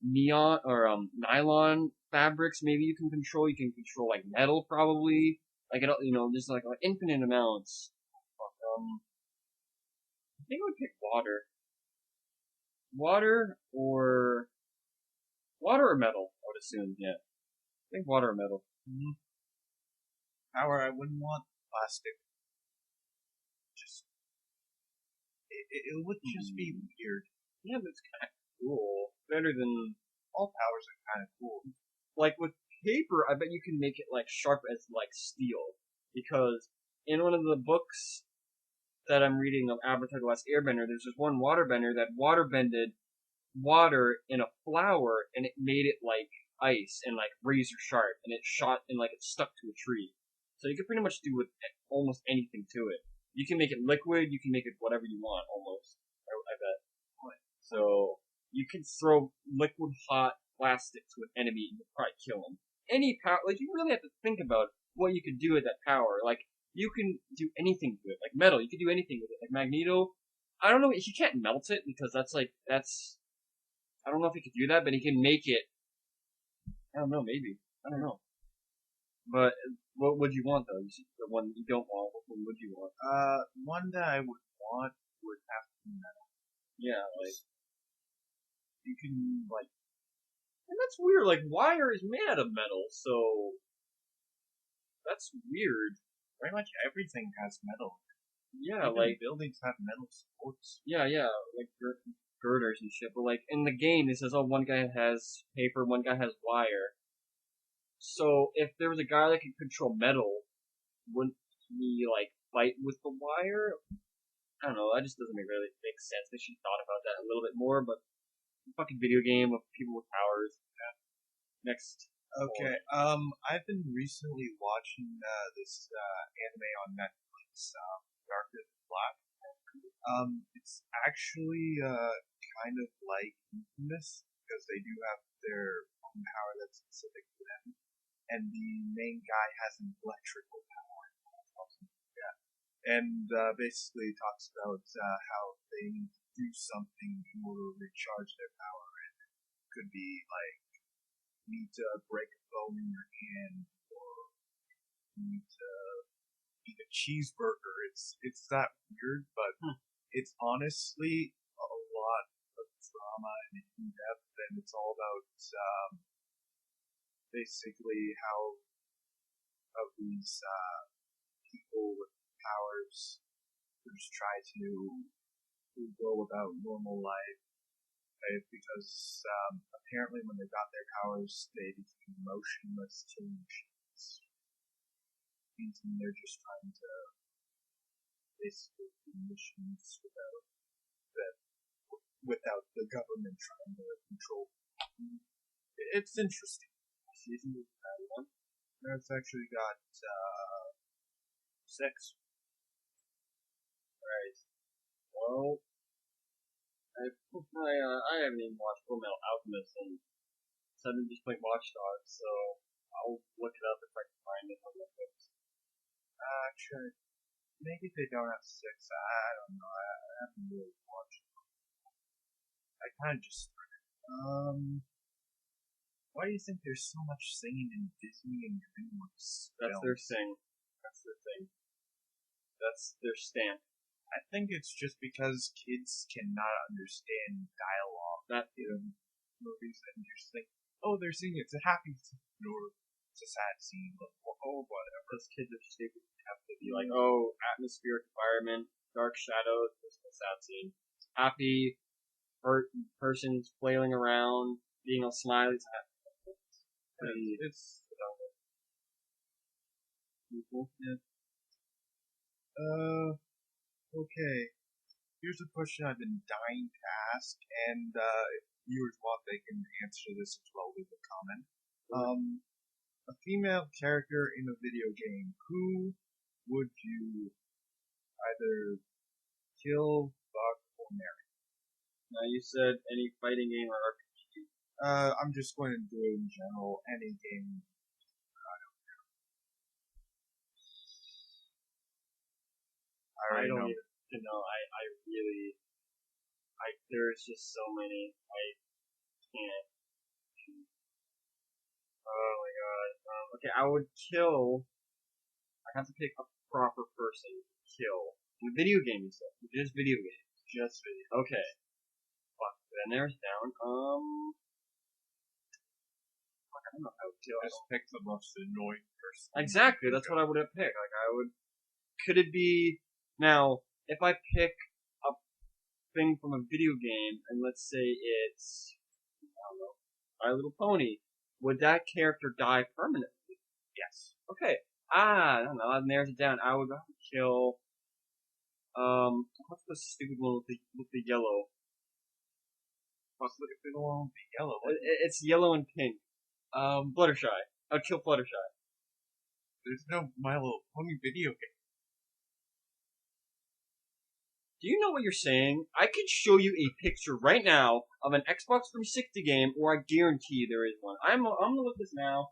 neon, or, nylon fabrics, maybe you can control, like, metal, probably, like, there's, like, infinite amounts. I think I would pick water. Water or metal, I would assume, yeah. I think water or metal. Mm-hmm. Power I wouldn't want, plastic. It would just be weird. Yeah, but it's kind of cool. Better than... All powers are kind of cool. Like, with paper, I bet you can make it, like, sharp as, like, steel. Because in one of the books that I'm reading of Avatar The Last Airbender, there's this one waterbender that waterbended water in a flower, and it made it, like, ice and, like, razor sharp, and it shot and, like, it stuck to a tree. So you can pretty much do with almost anything to it. You can make it liquid. You can make it whatever you want, almost. I bet. So you can throw liquid hot plastic to an enemy and you'll probably kill him. Any power, like you really have to think about what you could do with that power. Like you can do anything with it, like metal. You can do anything with it, like Magneto. I don't know. He can't melt it because that's. I don't know if he could do that, but he can make it. I don't know. Maybe I don't know. But what would you want though? The one you don't want. What one would you want? One that I would want would have to be metal. Yeah, like you can like. And that's weird. Like wire is made out of metal, so that's weird. Pretty much everything has metal. Yeah, even like buildings have metal supports. Yeah, like girders and shit. But like in the game, it says, "Oh, one guy has paper, one guy has wire." So if there was a guy that could control metal, wouldn't he like fight with the wire? I don't know. That just doesn't really make sense. They should have thought about that a little bit more. But fucking video game with people with powers. Yeah. Next. Okay. I've been recently watching this anime on Netflix, Darker Than Black. It's actually kind of like Infamous because they do have their own power that's specific to them, and the main guy has an electrical power. Yeah, and basically talks about how they need to do something in order to recharge their power. And it could be like you need to break a bone in your hand, or you need to eat a cheeseburger. It's that weird, but it's honestly a lot of drama and in depth, and it's all about basically how these people with powers just try to go about normal life. Right? Because apparently, when they got their powers, they became motionless killing machines. Meaning they're just trying to basically do missions without the government trying to control. It's interesting. Season one. It's actually got 6. Alright. Well, I haven't even watched Full Metal Alchemist and 7 just playing Watch Dogs, so I'll look it up if I can find it on Netflix. Sure. Maybe they don't have 6. I don't know. I haven't really watched it. I kind of just. Why do you think there's so much singing in Disney and DreamWorks? That's their thing. That's their thing. That's their stamp. I think it's just because kids cannot understand dialogue. That movies and you just think, oh, they're singing. It's a happy scene or it's a sad scene. Oh, whatever. Those kids are stupid. They have to be like, oh, atmospheric environment, dark shadows. This is a sad scene. Happy person's flailing around, being all smiley. It's yeah. Okay. Here's a question I've been dying to ask, and if viewers want, they can answer this as well. Leave a comment. A female character in a video game, who would you either kill, fuck, or marry? Now you said any fighting game or RPG. I'm just going to do it in general. Any game. I don't even know. There's just so many. I can't. Oh my god. Okay, I would kill. I have to pick a proper person to kill. In a video game, you said. Just video games. Just video. Okay. Fuck. Then there's down. Fuck, I don't know how to kill. Just pick the most annoying person. Exactly, that's what I would have picked. Like, I would. Could it be. Now, if I pick a thing from a video game, and let's say it's. I don't know. My Little Pony. Would that character die permanently? Yes. Okay. I don't know. That narrows it down. I would kill. What's the stupid one with the yellow? What's the stupid one with the yellow? It's yellow and pink. Fluttershy. I'd kill Fluttershy. There's no My Little Pony video game. Do you know what you're saying? I could show you a picture right now of an Xbox 360 game, or I guarantee there is one. I'm gonna look this now.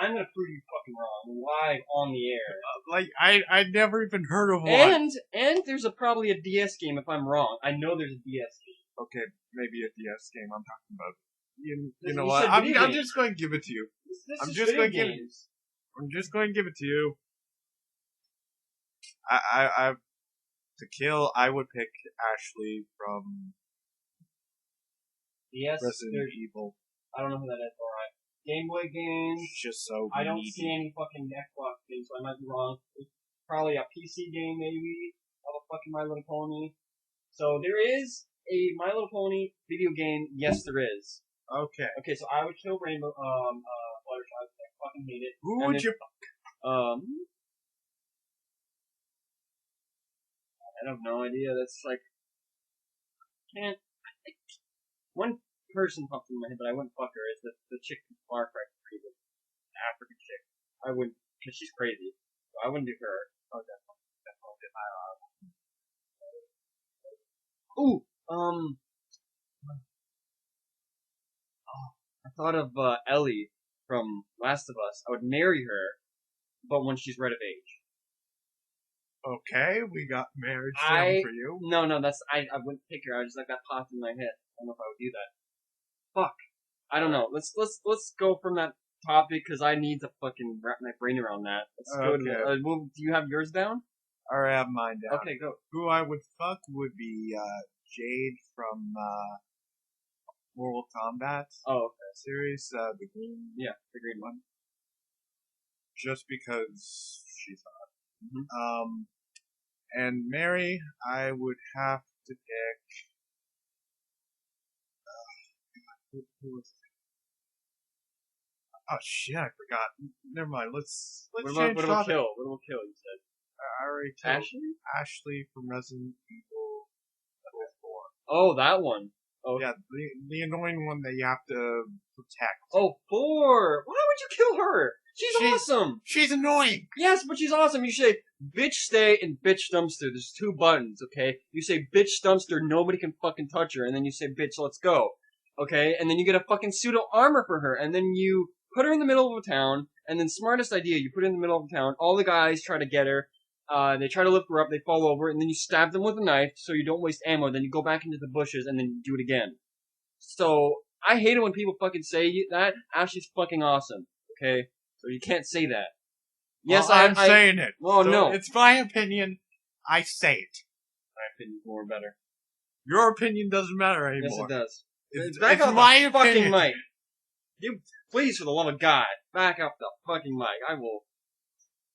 I'm gonna prove you fucking wrong live on the air. Like I never even heard of one. And there's probably a DS game if I'm wrong. I know there's a DS game. Okay, maybe a DS game. I'm talking about. You You know what? said video I'm games. just going to give it to you. This I'm is just video gonna give it- games. I'm just going to give it to you. I to kill, I would pick Ashley from DS. Resident there's- Evil. I don't know who that is. Alright. Game Boy games. She's just so I don't needy. see any fucking Xbox games, so I might be wrong. It's probably a PC game, maybe, of a fucking My Little Pony. So there is a My Little Pony video game. Yes, there is. Okay. Okay, so I would kill Rainbow, Fluttershy. I fucking hate it. Who And would then- you? I have no idea. That's like, can't. One person pops in my head, but I wouldn't fuck her. Is the chick from Far Cry 3, the African chick. I wouldn't, because she's crazy. So I wouldn't do her. Oh, definitely. Ooh, I thought of Ellie from Last of Us. I would marry her, but when she's right of age. Okay, we got marriage I- for you. No, that's I wouldn't pick her. I just like that popped in my head. I don't know if I would do that. Fuck. I don't know. Let's go from that topic because I need to fucking wrap my brain around that. Let's go to Okay. do you have yours down? Or I have mine down. Okay, go. Who I would fuck would be Jade from Mortal Kombat Oh, okay. series, the green Yeah, the green one. just because she's hot. Mhm. And Mary, I would have to pick. Who was it? Oh shit, I forgot. Never mind. Let's What change about topic. kill? What about kill? You said I already told Ashley. Ashley from Resident Evil 4. Oh, that one. Oh, Yeah, the annoying one that you have to protect. Oh, 4. Why would you kill her? She's She's- awesome. She's annoying. Yes, but she's awesome. You say bitch stay and bitch dumpster. There's 2 buttons, okay? You say bitch dumpster, nobody can fucking touch her, and then you say bitch let's go. Okay? And then you get a fucking pseudo armor for her, and then you put her in the middle of a town, and then smartest idea, you put her in the middle of a town, all the guys try to get her, they try to lift her up, they fall over, and then you stab them with a knife so you don't waste ammo, then you go back into the bushes, and then you do it again. So, I hate it when people fucking say that. Ashley's fucking awesome, okay? So you can't say that. Yes, Well, I'm I saying it. Well, So no. It's my opinion. I say it. my opinion's more better. Your opinion doesn't matter anymore. Yes, it does. It's, Back it's off my the opinion. fucking mic. You, please, for the love of God, back off the fucking mic. I will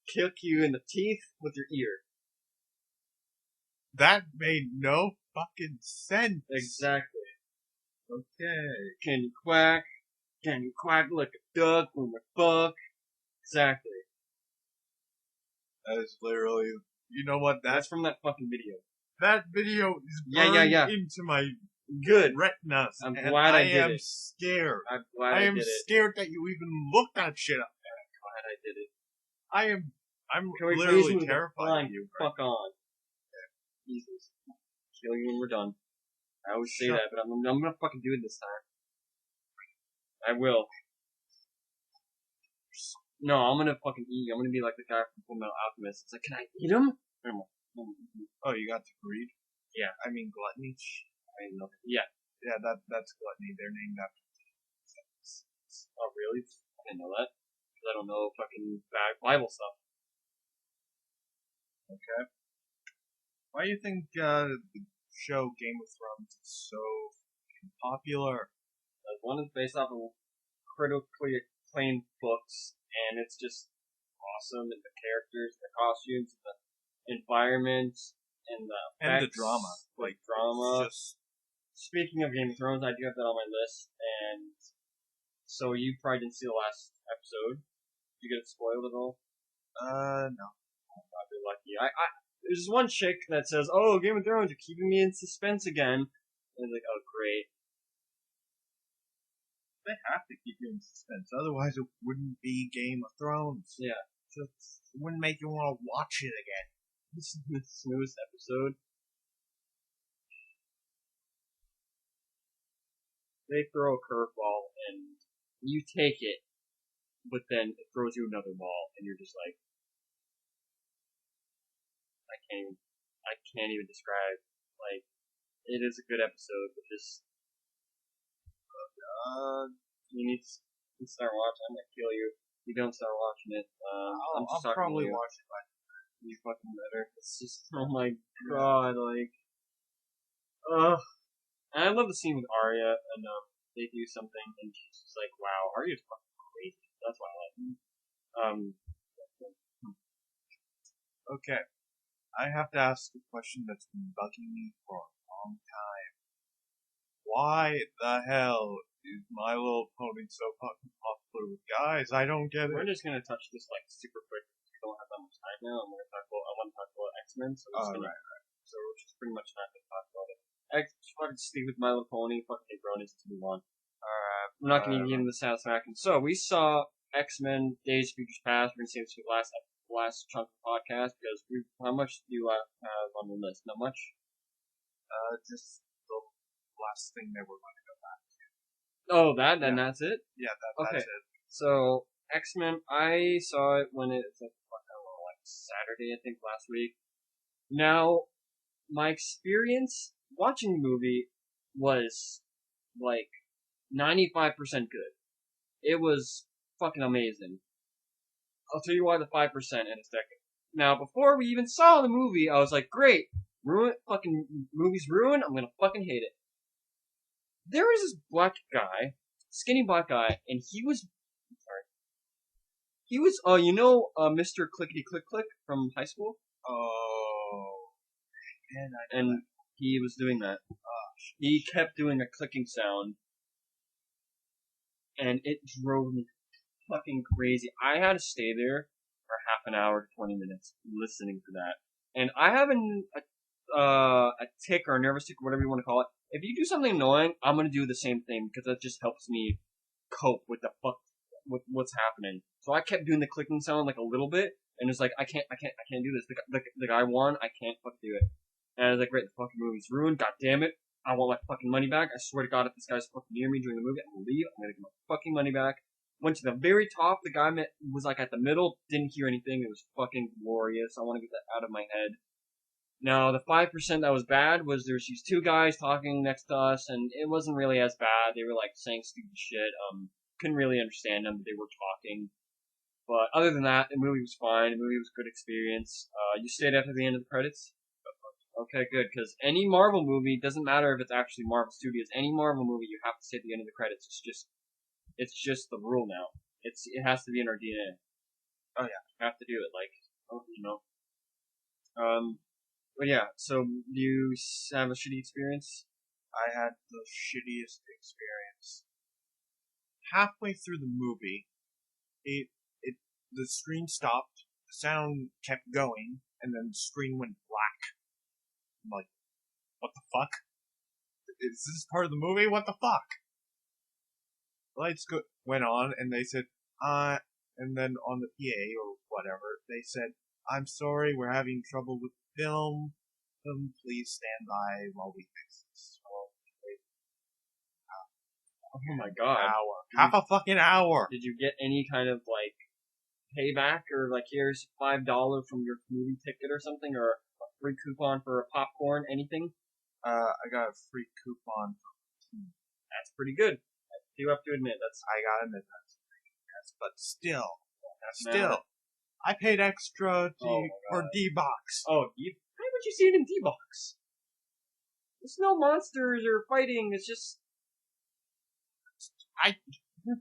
kick you in the teeth with your ear. That made no fucking sense. Exactly. Okay. Can you quack? Can you quack like a duck when we fuck? Exactly. That is literally. You know what? That's from that fucking video. That video is Yeah, burned yeah. into my Good. retinas. I'm and glad I did am it. scared. I'm glad I I am did it. scared that you even looked that shit up. Glad I did it. I'm Can we please literally move the terrified flying of you. fuck on? Jesus. Kill you when we're done. I always say Shut that, but I'm gonna fucking do it this time. I will. No, I'm gonna fucking eat you. I'm gonna be like the guy from Fullmetal Alchemist. It's like, can I eat him? Oh, you got to greed? Yeah. I mean gluttony. I know. Yeah. Yeah, that's gluttony. They're named after. Oh, really? I didn't know that. 'Cause I don't know fucking Bible stuff. Okay. Why do you think the show Game of Thrones is so popular? One is based off of critically acclaimed books, and it's just awesome. And the characters, the costumes, the environment, and the And the effects, drama. the drama. It's just Speaking of Game of Thrones, I do have that on my list, and so you probably didn't see the last episode. Did you get it spoiled at all? no. I'd be lucky. There's this one chick that says, "Oh, Game of Thrones, you're keeping me in suspense again." And it's like, "Oh, great." They have to keep you in suspense, otherwise it wouldn't be Game of Thrones. Yeah. Just wouldn't make you want to watch it again. This is the smoothest episode. They throw a curveball and you take it, but then it throws you another ball, and you're just like, I can't even describe. Like, it is a good episode, but just you need to start watching. I'm gonna kill you. If you don't start watching it. I'm just I'll talking probably to you. watch it by You fucking better. It's just, oh my god, like, ugh. And I love the scene with Arya, and they do something, and she's just like, wow, Arya's fucking crazy. That's why I like her. Okay. I have to ask a question that's been bugging me for a long time. Why the hell is My Little Pony so fucking popular with guys? I don't get We're it. just gonna touch this, like, super quick. We don't have that much time now, and I want to talk about X-Men, so so we're just pretty much not gonna talk about it. Fucking stick with My Little Pony, fucking hey, bro, needs to move on. Alright. We're not gonna give him the satisfaction. So, we saw X-Men Days of Futures Past. We're gonna save this for the last chunk of the podcast, because how much do you have on the list? Not much? Just the last thing that we're going to go back to. Oh, that's it? Yeah, Okay. that's it. So, X-Men, I saw it when it's like Saturday, I think, last week. Now, my experience watching the movie was like 95% good. It was fucking amazing. I'll tell you why the 5% in a second. Now, before we even saw the movie, I was like, great, fucking movie's ruined, I'm gonna fucking hate it. There was this black guy, skinny black guy, and he was Mr. Clickety Click Click from high school? Oh. And he was doing that. He kept doing a clicking sound, and it drove me fucking crazy. I had to stay there for half an hour to 20 minutes listening to that. And I have a tick or a nervous tick, whatever you want to call it. If you do something annoying, I'm gonna do the same thing, because that just helps me cope with with what's happening. So I kept doing the clicking sound like a little bit, and it's like, I can't do this. The guy won, I can't fucking do it. And I was like, great, the fucking movie's ruined, god damn it. I want my fucking money back. I swear to god, if this guy's fucking near me during the movie, I'm gonna leave, I'm gonna get my fucking money back. Went to the very top, the guy was like at the middle, didn't hear anything, it was fucking glorious. I want to get that out of my head. Now, the 5% that was bad was there's these two guys talking next to us, and it wasn't really as bad. They were like saying stupid shit. Couldn't really understand them, but they were talking. But other than that, the movie was fine. The movie was a good experience. You stayed after the end of the credits? Okay, good, because any Marvel movie, doesn't matter if it's actually Marvel Studios, any Marvel movie, you have to stay at the end of the credits. It's just the rule now. It has to be in our DNA. Oh yeah. You have to do it, like, but yeah, so do you have a shitty experience? I had the shittiest experience. Halfway through the movie, the screen stopped, the sound kept going, and then the screen went black. I'm like, what the fuck? Is this part of the movie? What the fuck? Lights went on, and they said, and then on the PA or whatever, they said, I'm sorry, we're having trouble with the film. Please stand by while we fix this. Oh my god. Half a fucking hour! Did you get any kind of, like, payback, or, like, here's $5 from your movie ticket or something, or a free coupon for a popcorn, anything? I got a free coupon. That's pretty good. You have to admit, I gotta admit that's pretty good. But still, I paid extra for D-Box. Oh, why would you see it in D-Box? There's no monsters or fighting, it's just...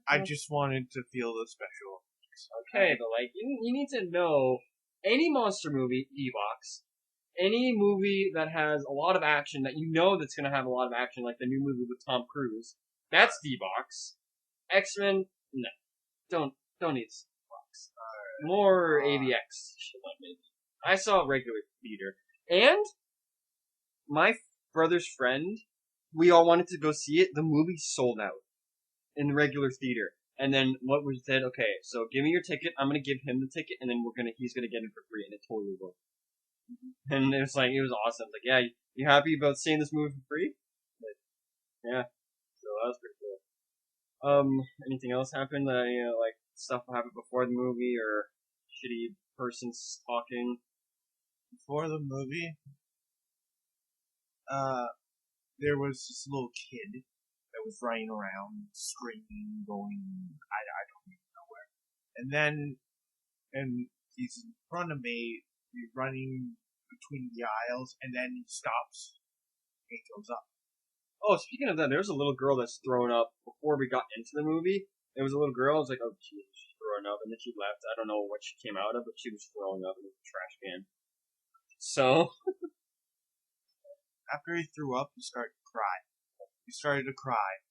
I just wanted to feel the special. Okay, but like, you need to know, any monster movie, D-Box, any movie that has a lot of action, that you know that's gonna have a lot of action, like the new movie with Tom Cruise, that's D-Box. X-Men, no. Don't need D-Box. More AVX. Maybe. I saw regular theater. And, my brother's friend, we all wanted to go see it, the movie sold out. In the regular theater. And then what was said? Okay, so give me your ticket. I'm gonna give him the ticket, and then he's gonna get it for free, and it totally worked. And it was awesome. Like, yeah, you happy about seeing this movie for free? Like, yeah, so that was pretty cool. Anything else happened that like stuff happened before the movie or shitty persons talking? Before the movie, there was this little kid that was running around, screaming, going, I don't even know where. And then, and he's in front of me, he's running between the aisles, and then he stops, and he goes up. Oh, speaking of that, there was a little girl that's thrown up before we got into the movie. There was a little girl. I was like, oh, she's throwing up, and then she left. I don't know what she came out of, but she was throwing up in the trash can. So after he threw up, he started to cry. He started to cry.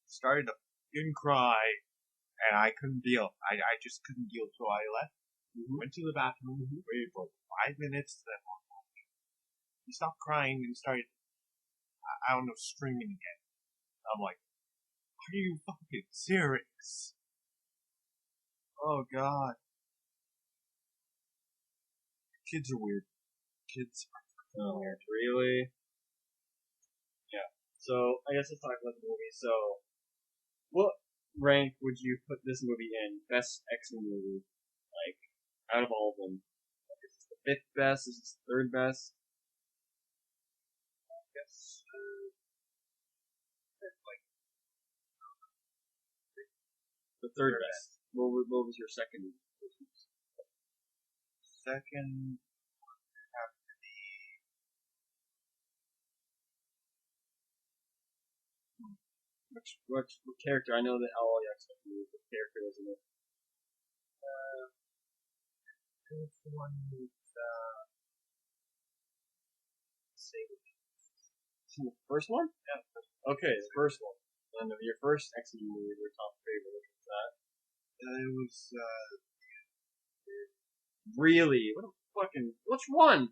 Started to fucking cry, and I couldn't deal. I just couldn't deal, so I left. Went to the bathroom, waited for 5 minutes, then he stopped crying and started, I don't know, screaming again. I'm like, are you fucking serious? Oh god. Kids are weird. Kids are weird. Really? Yeah. So I guess let's talk about the movie. So, what rank would you put this movie in? Best X-Men movie, like out of all of them? Like, is this the fifth best? Is this the third best? I guess like the third best. What was your second? Second have to be What character? I know that all the X-Men movies, what character was in it? this one with The first one? Yeah. Okay, the first one. And your first X-Men movie, your top favorite, which was that? it was Really? What a fucking... Which one?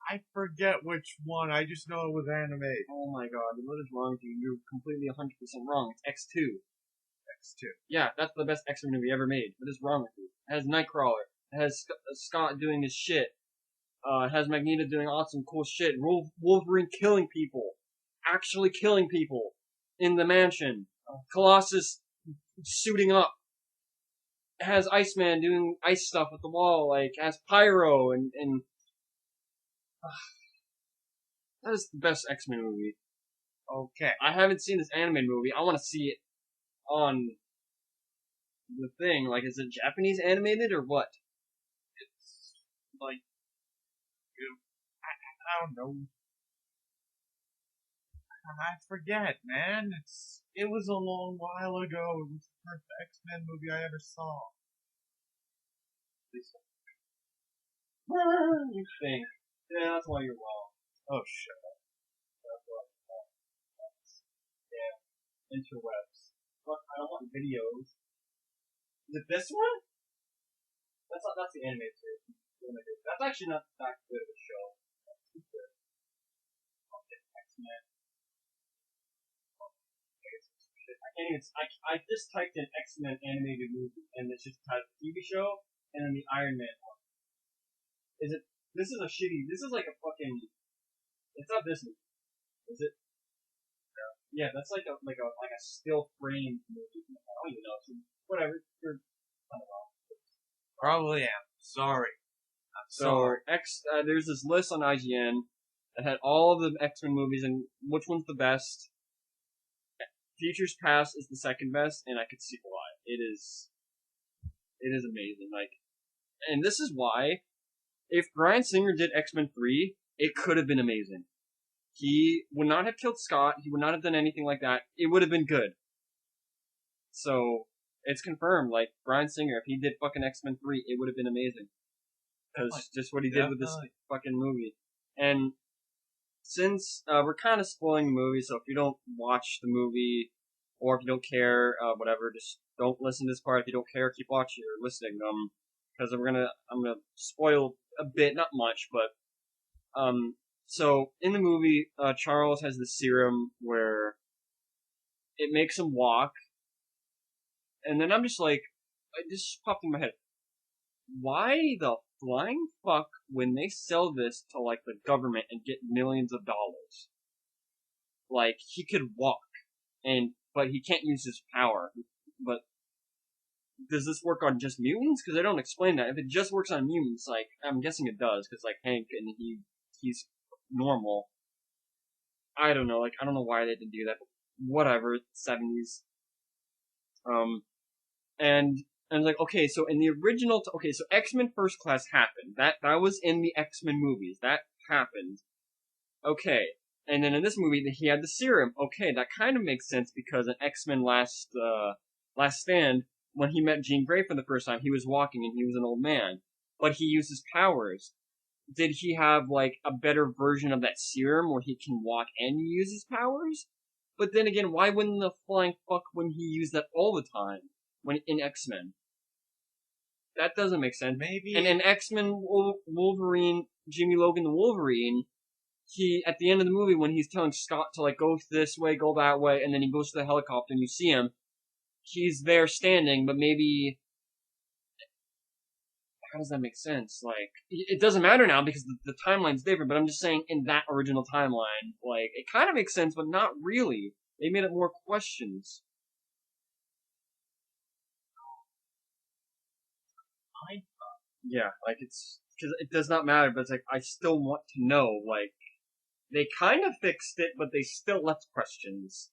I forget which one. I just know it was anime. Oh my god, what is wrong with you? You're completely 100% wrong. It's X2. X2. Yeah, that's the best X-Men movie ever made. What is wrong with you? It has Nightcrawler. It has Scott doing his shit. It has Magneto doing awesome, cool shit. Wolverine killing people. Actually killing people. In the mansion. Colossus suiting up. It has Iceman doing ice stuff with the wall. Like, it has Pyro and that is the best X-Men movie. Okay. I haven't seen this animated movie. I want to see it on the thing. Like, is it Japanese animated or what? It's like I don't know. I forget, man. It was a long while ago. It was the first X-Men movie I ever saw. You think? Yeah, that's why you're wrong. Oh, shut up. That's why you're wrong. Yeah, interwebs. Fuck, I don't want videos. Is it this one? That's the animated version. That's actually not that good of a show. That's too good. X-Men. I can't even. I just typed in X-Men animated movie, and it's just has a TV show and then the Iron Man one. Is it? This is a shitty. This is like a fucking. It's not this movie, is it? No. Yeah, that's like a still frame movie. I don't even know. So whatever. You're kind of wrong. Probably am. Sorry. I'm So sorry. there's this list on IGN that had all of the X-Men movies and which one's the best. Futures Past is the second best, and I could see why. It is amazing. Like, and this is why, if Bryan Singer did X-Men 3, it could have been amazing. He would not have killed Scott. He would not have done anything like that. It would have been good. So it's confirmed. Like Bryan Singer, if he did fucking X-Men 3, it would have been amazing. Because just what he did with this fucking movie. And since we're kind of spoiling the movie, so if you don't watch the movie or if you don't care, whatever, just don't listen to this part. If you don't care, keep watching or listening. Because I'm gonna spoil a bit, not much, but so in the movie, Charles has this serum where it makes him walk, And then I'm just like, it just popped in my head. Why the flying fuck when they sell this to like the government and get millions of dollars? Like he could walk, but he can't use his power. But does this work on just mutants? Because they don't explain that. If it just works on mutants, like I'm guessing it does, because like Hank and he's normal. I don't know. Like I don't know why they didn't do that. But whatever. 70s. Um, and and like okay, so in the original, so X-Men First Class happened. That was in the X-Men movies. That happened. Okay. And then in this movie, he had the serum. Okay, that kind of makes sense because in X-Men Last Stand, when he met Jean Grey for the first time, he was walking and he was an old man. But he used his powers. Did he have, like, a better version of that serum where he can walk and use his powers? But then again, why wouldn't the flying fuck when he used that all the time? When in X-Men? That doesn't make sense. Maybe. And in X-Men Wolverine, Jimmy Logan the Wolverine, he, at the end of the movie, when he's telling Scott to, like, go this way, go that way, and then he goes to the helicopter and you see him, he's there standing, but maybe, how does that make sense? Like, it doesn't matter now because the timeline's different, but I'm just saying in that original timeline, like, it kind of makes sense, but not really. They made it more questions. Yeah, like, it's, because it does not matter, but it's like, I still want to know, like, they kind of fixed it, but they still left questions.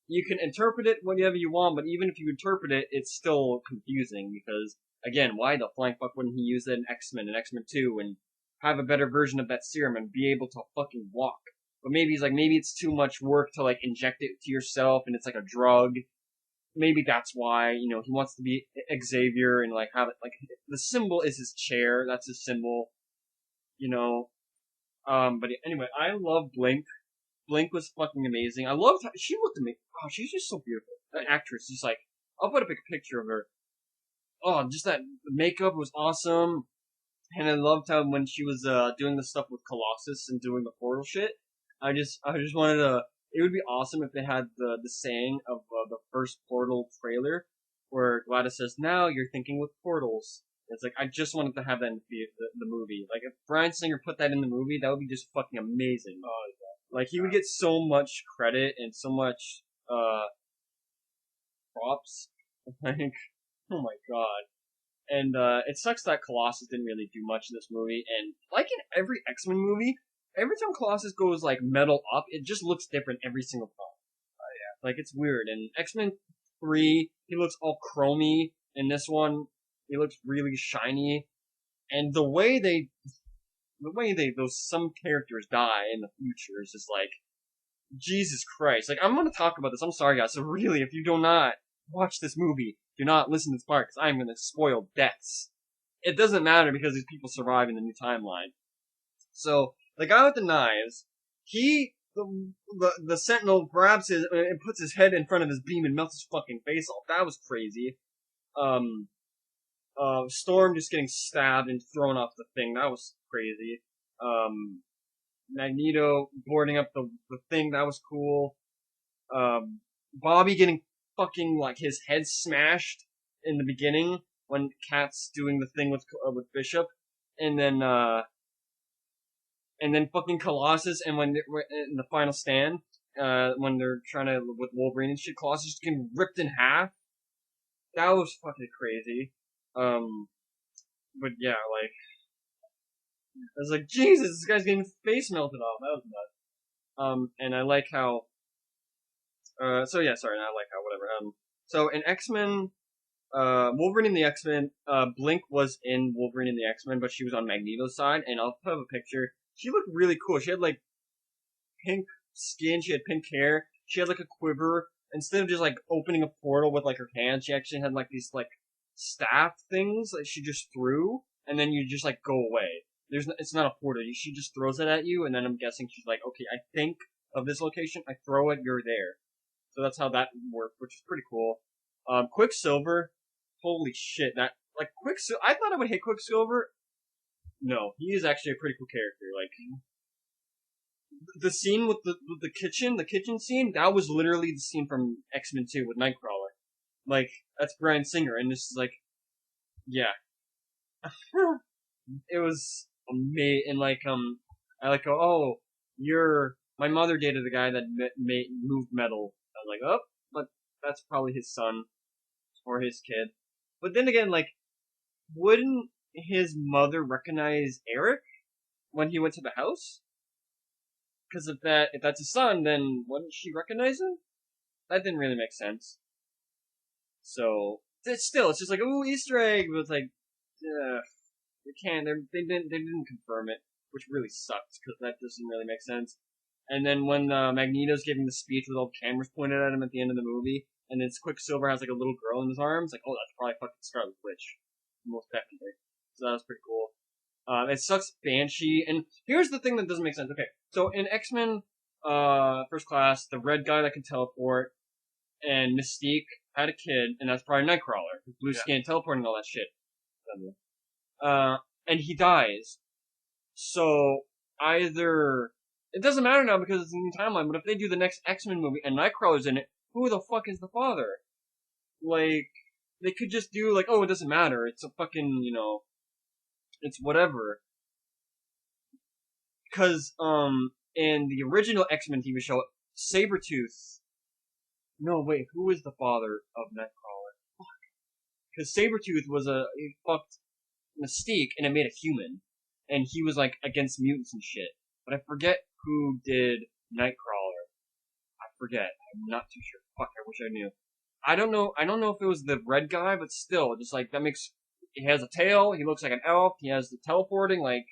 You can interpret it whatever you want, but even if you interpret it, it's still confusing because, again, why the flying fuck wouldn't he use it in X-Men and X-Men 2 and have a better version of that serum and be able to fucking walk? But maybe he's like, maybe it's too much work to like inject it to yourself and it's like a drug. Maybe that's why, you know, he wants to be Xavier and like have it, like, the symbol is his chair, that's his symbol, you know. But anyway, I love Blink. Blink was fucking amazing. I loved how she looked at me. Oh, she's just so beautiful. That actress, just like, I'll put up a picture of her. Oh, just that makeup was awesome. And I loved how when she was doing the stuff with Colossus and doing the portal shit. I just wanted to. It would be awesome if they had the saying of the first Portal trailer, where Gladys says, "Now you're thinking with portals." It's like I just wanted to have that in the movie. Like if Bryan Singer put that in the movie, that would be just fucking amazing. Like he would get so much credit and so much props. Like, oh my god. And it sucks that Colossus didn't really do much in this movie. And like in every X-Men movie, every time Colossus goes like metal up, it just looks different every single time. Like it's weird. And X-Men 3, he looks all chromy. In this one, he looks really shiny. And those some characters die in the future is just like, Jesus Christ. Like, I'm gonna talk about this. I'm sorry, guys. So really, if you do not watch this movie, do not listen to this part, because I'm gonna spoil deaths. It doesn't matter because these people survive in the new timeline. So, the guy with the knives, the Sentinel grabs his, and puts his head in front of his beam and melts his fucking face off. That was crazy. Storm just getting stabbed and thrown off the thing. That was crazy. Magneto boarding up the thing. That was cool. Bobby getting fucking, like, his head smashed in the beginning when Cat's doing the thing with Bishop. And then fucking Colossus, and when they're in the final stand, when they're trying to, with Wolverine and shit, Colossus just getting ripped in half. That was fucking crazy. But yeah, like, I was like, Jesus, this guy's getting his face melted off. That was nuts. And I like how, so yeah, sorry, not like how, whatever. So in X-Men, Wolverine in the X-Men, Blink was in Wolverine in the X-Men, but she was on Magneto's side, and I'll put up a picture. She looked really cool. She had, like, pink skin, she had pink hair, she had, like, a quiver. Instead of just, like, opening a portal with, like, her hands, she actually had, like, these, like, staff things that she just threw, and then you just, like, go away. It's not a portal. She just throws it at you, and then I'm guessing she's like, okay, I think of this location, I throw it, you're there. So that's how that worked, which is pretty cool. Quicksilver, holy shit, that, like, Quicksilver, I thought I would hate Quicksilver. No, he is actually a pretty cool character. Like, the scene with the kitchen scene, that was literally the scene from X-Men 2 with Nightcrawler. Like, that's Bryan Singer, and this is like, yeah. It was amazing, and like, I like go, oh, my mother dated the guy that moved metal. I'm like, oh, but that's probably his son, or his kid. But then again, like, wouldn't his mother recognize Eric when he went to the house? Because if that's his son, then wouldn't she recognize him? That didn't really make sense. So it's just like, ooh, Easter egg, but it's like, they can't. They didn't confirm it, which really sucks because that doesn't really make sense. And then when Magneto's giving the speech with all the cameras pointed at him at the end of the movie, and then Quicksilver has like a little girl in his arms, like, oh, that's probably fucking Scarlet Witch, most definitely. So that was pretty cool. It sucks Banshee, and here's the thing that doesn't make sense. Okay, so in X-Men, First Class, the red guy that can teleport, and Mystique had a kid, and that's probably Nightcrawler, blue skin, teleporting, all that shit. And he dies. So either it doesn't matter now because it's a new timeline. But if they do the next X-Men movie and Nightcrawler's in it, who the fuck is the father? Like, they could just do like, oh, it doesn't matter. It's a fucking, it's whatever. Because in the original X-Men TV show, Sabretooth. No, wait, who is the father of Nightcrawler? Fuck. Because Sabretooth was he fucked Mystique and it made a human. And he was like against mutants and shit. But I forget who did Nightcrawler. I forget. I'm not too sure. Fuck, I wish I knew. I don't know if it was the red guy, but still, just like, that makes, he has a tail, he looks like an elf, he has the teleporting, like,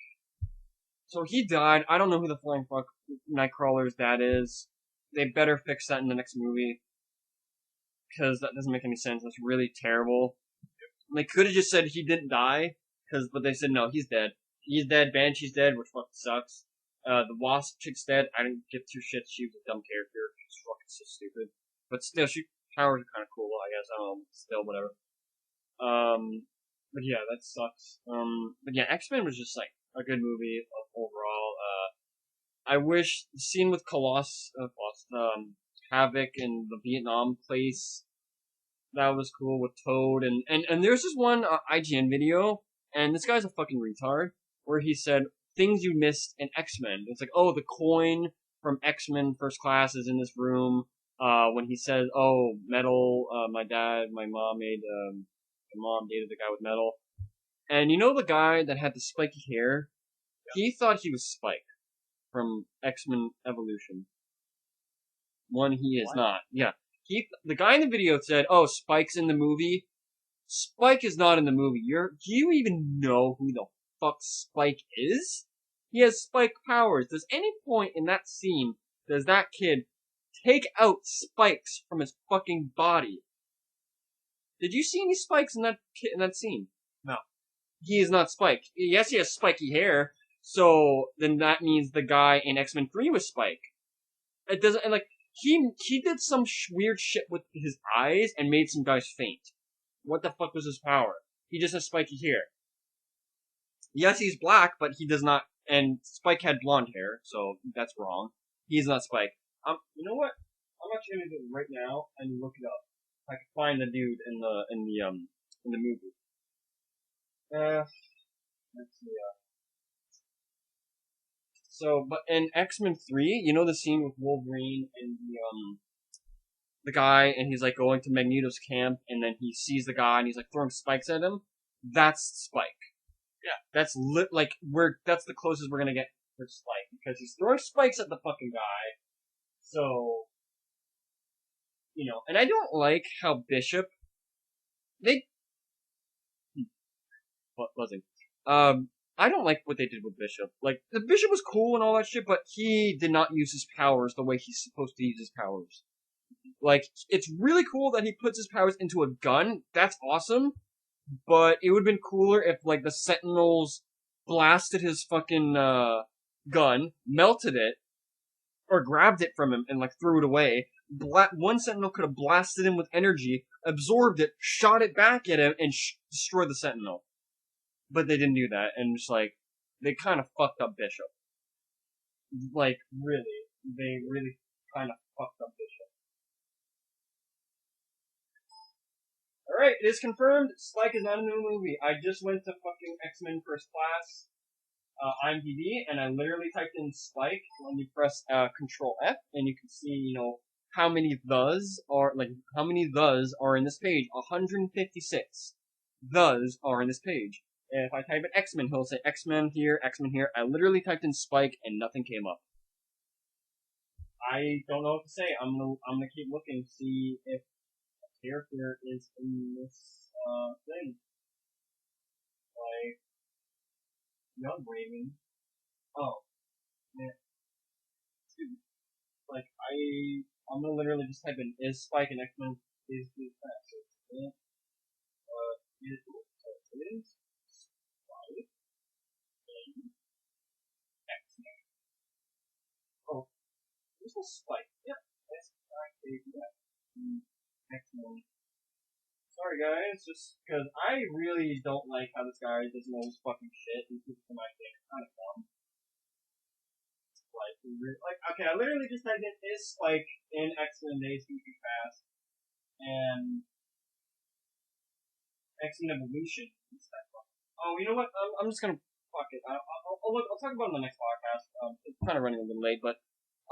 so he died. I don't know who the flying fuck Nightcrawler's dad is. They better fix that in the next movie. Because that doesn't make any sense. That's really terrible. They could have just said he didn't die, but they said no, he's dead. He's dead, Banshee's dead, which fucking sucks. The Wasp chick's dead. I didn't give two shits. She was a dumb character. She's fucking so stupid. But still, she powers are kind of cool, I guess. I don't know. Still, whatever. But yeah, that sucks. But yeah, X-Men was just like a good movie overall. I wish the scene with Havoc in the Vietnam place, that was cool with Toad, and there's this one IGN video, and this guy's a fucking retard, where he said things you missed in X-Men. It's like, oh, the coin from X-Men First Class is in this room. When he says, oh, metal, my mom dated the guy with metal. And you know the guy that had the spiky hair? Yeah. He thought he was Spike from X-Men Evolution. He is not. Yeah. The guy in the video said, oh, Spike's in the movie. Spike is not in the movie. Do you even know who the fuck Spike is? He has Spike powers. Does any point in that scene does that kid take out spikes from his fucking body? Did you see any spikes in that scene? No. He is not Spike. Yes, he has spiky hair. So then that means the guy in X-Men 3 was Spike. It doesn't, and like, he did some weird shit with his eyes and made some guys faint. What the fuck was his power? He just has spiky hair. Yes, he's black, but he does not, and Spike had blonde hair, so that's wrong. He's not Spike. You know what? I'm actually gonna do it right now and look it up. I can find the dude in the movie. Let's see. So, but in X-Men 3, you know the scene with Wolverine and the guy, and he's like going to Magneto's camp, and then he sees the guy, and he's like throwing spikes at him? That's Spike. Yeah. That's that's the closest we're gonna get for Spike, because he's throwing spikes at the fucking guy. So, and I don't like how Bishop, buzzing. I don't like what they did with Bishop. Like, the Bishop was cool and all that shit, but he did not use his powers the way he's supposed to use his powers. Like, it's really cool that he puts his powers into a gun. That's awesome. But it would have been cooler if, like, the Sentinels blasted his fucking, gun, melted it, or grabbed it from him and, like, threw it away. One Sentinel could have blasted him with energy, absorbed it, shot it back at him, and destroyed the Sentinel. But they didn't do that, and just like, they kind of fucked up Bishop. Like, really. They really kind of fucked up Bishop. Alright, it is confirmed. Spike is not in the movie. I just went to fucking X-Men First Class IMDb, and I literally typed in Spike. When you press Control F, and you can see, how many thes are in this page. 156 thes are in this page. And if I type in X-Men, he'll say X-Men here, X-Men here. I literally typed in Spike, and nothing came up. I don't know what to say. I'm gonna keep looking, see if a character is in this thing. Like Young Raven. Oh, man. Dude, like I'm gonna literally just type in is Spike and X-Men is fast. So it is Spike and X-Men. Oh, there's no Spike. Yeah, that's X-Men. Sorry guys, just because I really don't like how this guy doesn't know his fucking shit. He's just my thing. It's kind of dumb. Okay, I literally just typed in is Spike in X-Men Days Goofy Fast and X-Men Evolution. Oh, you know what? I'm just gonna fuck it. I'll talk about it on the next podcast. It's kind of running a little late, but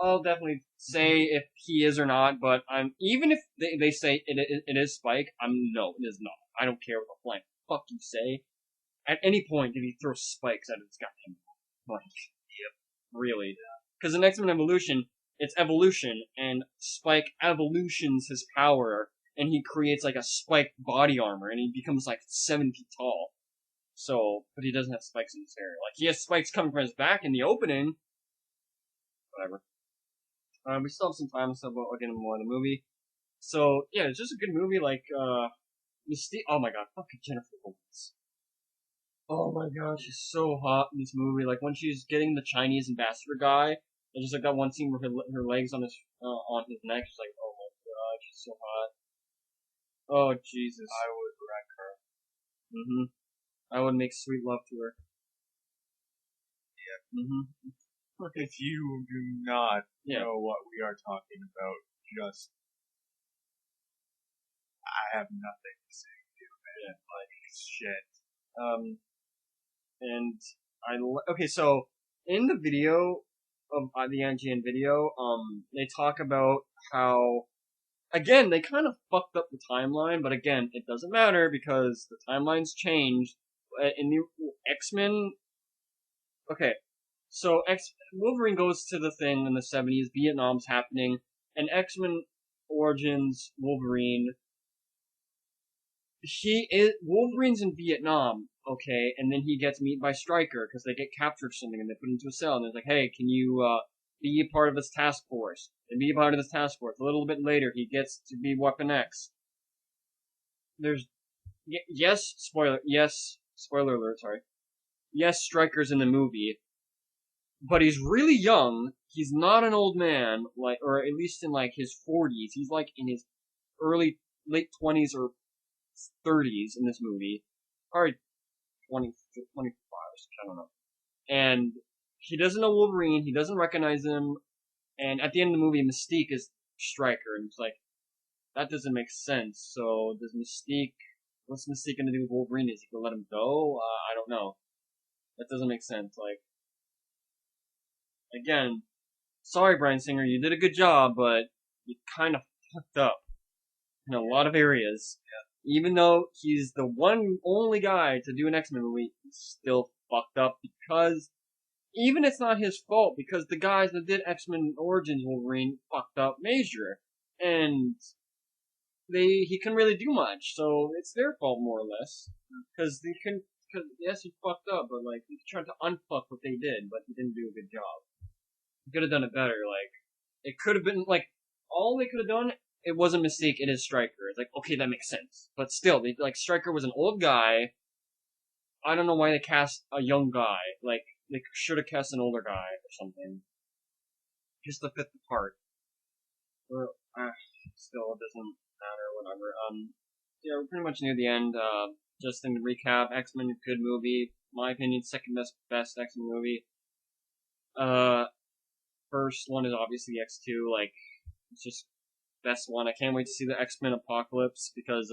I'll definitely say if he is or not. But even if they say it is Spike, no, it is not. I don't care what the flying fuck you say. At any point, did he throw spikes out of his goddamn like, yep, really? Because in X-Men Evolution, it's evolution, and Spike evolutions his power, and he creates like a spiked body armor, and he becomes like 7 feet tall. So, but he doesn't have spikes in his hair. Like he has spikes coming from his back in the opening. Whatever. We still have some time, so we'll get into more of the movie. So yeah, it's just a good movie. Like Mystique. Oh my god, fucking Jennifer Lawrence. Oh my gosh, she's so hot in this movie. Like when she's getting the Chinese ambassador guy, and just like that one scene where her legs on his neck. She's like, oh my god, she's so hot. Oh Jesus. I would wreck her. I would make sweet love to her. Yeah. If you do not know what we are talking about, just I have nothing to say to you, man. Yeah. Like shit. Okay, so in the video of the IGN video, they talk about how, again, they kind of fucked up the timeline, but again, it doesn't matter because the timeline's changed. In the X-Men, okay, so Wolverine goes to the thing in the 70s, Vietnam's happening, and X-Men Origins Wolverine, Wolverine's in Vietnam, okay, and then he gets meet by Stryker because they get captured or something and they put him into a cell and they're like, hey, can you be a part of this task force? And be a part of this task force. A little bit later, he gets to be Weapon X. Spoiler alert, sorry. Yes, Stryker's in the movie, but he's really young. He's not an old man, or at least in his 40s. He's in his late 20s or 30s in this movie. Probably 20, 25, I don't know. And he doesn't know Wolverine, he doesn't recognize him, and at the end of the movie, Mystique is Stryker, and it's like, that doesn't make sense. So, what's Mystique gonna do with Wolverine? Is he gonna let him go? I don't know. That doesn't make sense. Again, sorry, Bryan Singer, you did a good job, but you kind of fucked up in a lot of areas. Yeah. Even though he's the only guy to do an X-Men movie, he's still fucked up because even it's not his fault because the guys that did X-Men Origins Wolverine fucked up major, and he couldn't really do much, so it's their fault more or less because yes, he fucked up, but he tried to unfuck what they did, but he didn't do a good job. He could have done it better. It could have been all they could have done. It wasn't Mystique, it is Stryker. It's okay, that makes sense. But still, Stryker was an old guy. I don't know why they cast a young guy. They should have cast an older guy or something. Just to fit the part. Or, still, it doesn't matter, whatever. Yeah, we're pretty much near the end. Just in recap, X-Men, good movie. My opinion, second best X-Men movie. First one is obviously X2, it's just best one. I can't wait to see the X-Men Apocalypse because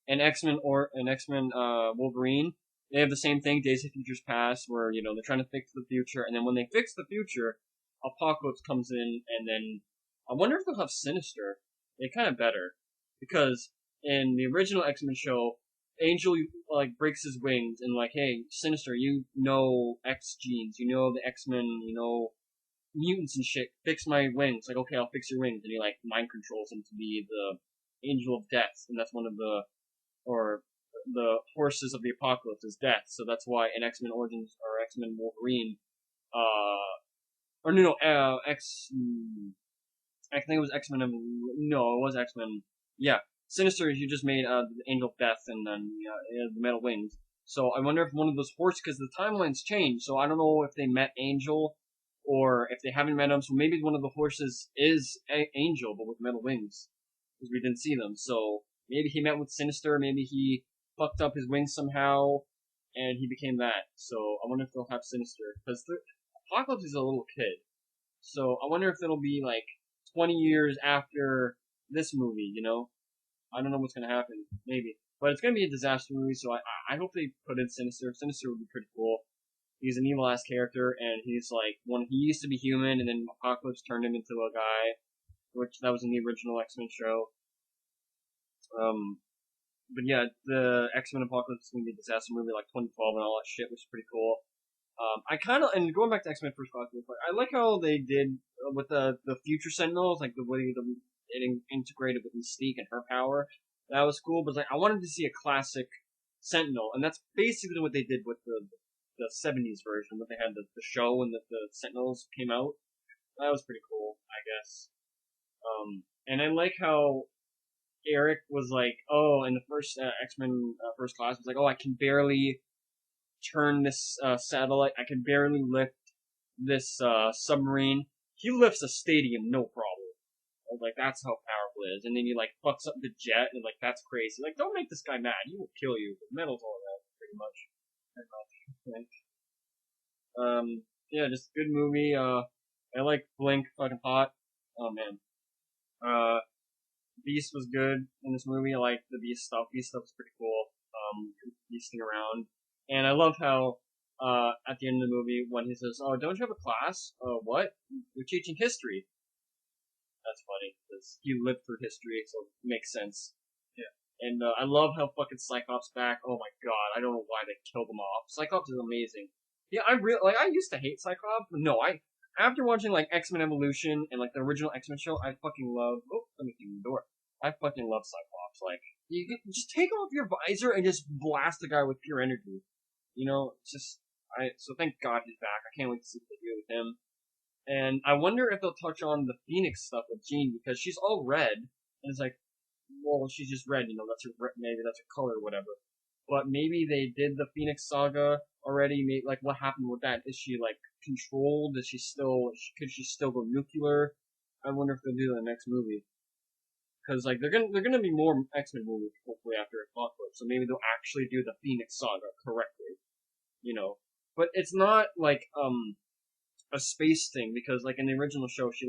and X-Men Wolverine, they have the same thing, Days of Futures Past, where, they're trying to fix the future, and then when they fix the future, Apocalypse comes in, and then I wonder if they'll have Sinister. They kind of better, because in the original X-Men show, Angel breaks his wings and hey, Sinister, you know X genes, you know the X-Men, mutants and shit. Fix my wings. Okay, I'll fix your wings, and he mind controls him to be the Angel of Death, and that's one of the horses of the Apocalypse is death. So that's why in X-Men Origins or X-Men Wolverine, I think it was X-Men. No, it was X-Men. Yeah, Sinister. You just made the Angel of Death, and then the metal wings. So I wonder if one of those horses, because the timelines change. So I don't know if they met Angel, or if they haven't met him. So maybe one of the horses is Angel, but with metal wings, because we didn't see them. So maybe he met with Sinister. Maybe he fucked up his wings somehow, and he became that. So I wonder if they'll have Sinister, because Apocalypse is a little kid. So I wonder if it'll be 20 years after this movie, I don't know what's going to happen, maybe. But it's going to be a disaster movie, so I hope they put in Sinister. Sinister would be pretty cool. He's an evil-ass character, and he's he used to be human, and then Apocalypse turned him into a guy, which that was in the original X-Men show. But yeah, the X-Men Apocalypse is going to be a disaster movie, 2012 and all that shit, which is pretty cool. I kind of, and going back to X-Men First Class, I like how they did with the future Sentinels, the way it integrated with Mystique and her power. That was cool, but I wanted to see a classic Sentinel, and that's basically what they did with the 70s version, when they had the show and the Sentinels came out. That was pretty cool, I guess. And I like how Eric was in the first X-Men First Class, was I can barely turn this satellite. I can barely lift this submarine. He lifts a stadium, no problem. I was that's how powerful it is. And then he fucks up the jet, and that's crazy. Don't make this guy mad. He will kill you. The metal's all around, pretty much. Yeah, just a good movie. I like Blink, fucking hot. Oh man. Beast was good in this movie. I like the Beast stuff. Beast stuff was pretty cool. Beasting around. And I love how, at the end of the movie, when he says, "Oh, don't you have a class?" What? We're teaching history. That's funny, because he lived through history, so it makes sense. Yeah. And, I love how fucking Cyclops back. Oh my god, I don't know why they killed him off. Cyclops is amazing. Yeah, I used to hate Cyclops, but no, after watching, X-Men Evolution and, the original X-Men show, I fucking love, let me open the door. I fucking love Cyclops. You just take off your visor and just blast the guy with pure energy. It's just, so thank God he's back. I can't wait to see what they do with him. And I wonder if they'll touch on the Phoenix stuff with Jean, because she's all red, and it's well, she's just red, that's maybe that's her color or whatever. But maybe they did the Phoenix saga already, what happened with that? Is she, controlled? Could she still go nuclear? I wonder if they'll do that in the next movie. Because, they're gonna be more X-Men movies, hopefully, after Apocalypse, so maybe they'll actually do the Phoenix saga correctly. But it's not, a space thing, because, in the original show, she,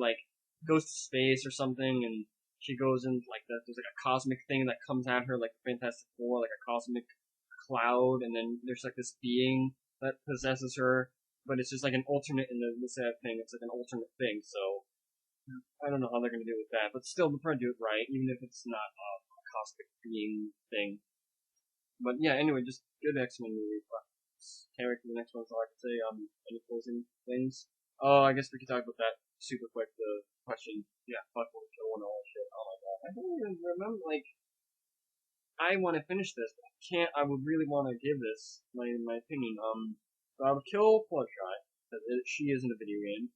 goes to space or something, and she goes in, there's, a cosmic thing that comes at her, Fantastic Four, a cosmic cloud, and then there's, this being that possesses her, but it's just, an alternate in the sad thing, it's, an alternate thing, so I don't know how they're gonna do it with that, but still, they'll probably do it right, even if it's not a cosmic being thing. But yeah, anyway, just good X-Men movie. Can't wait for the next one, that's all I can say. Any closing things? Oh, I guess we could talk about that super quick, the question, fuck, will kill one, all that shit. Oh my god. I don't even remember, I want to finish this, but I can't, I would really want to give this, my opinion. So I would kill Fluttershy, because she is in a video game.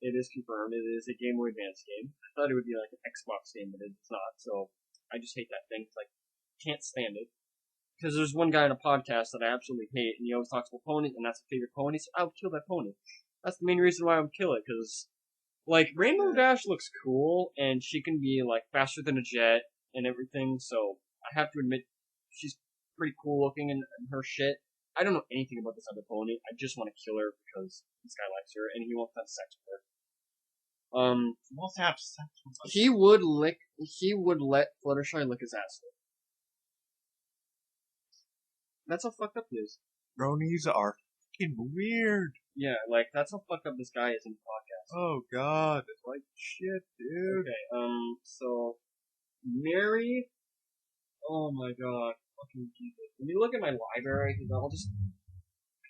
It is confirmed. It is a Game Boy Advance game. I thought it would be an Xbox game, but it's not. So I just hate that thing. Can't stand it. Because there's one guy on a podcast that I absolutely hate, and he always talks about ponies, and that's a favorite pony. So I would kill that pony. That's the main reason why I would kill it. Because Rainbow Dash looks cool, and she can be faster than a jet and everything. So I have to admit, she's pretty cool looking and her shit. I don't know anything about this other pony. I just want to kill her because this guy likes her, and he wants to have sex with her. Wants to have sex with us. He would let Fluttershy lick his ass. That's how fucked up he is. Bronies are fucking weird. Yeah, like, that's how fucked up this guy is in the podcast. Oh god, like shit, dude. Okay, so, Mary, oh my god, fucking Jesus. When you look at my library, because I'll just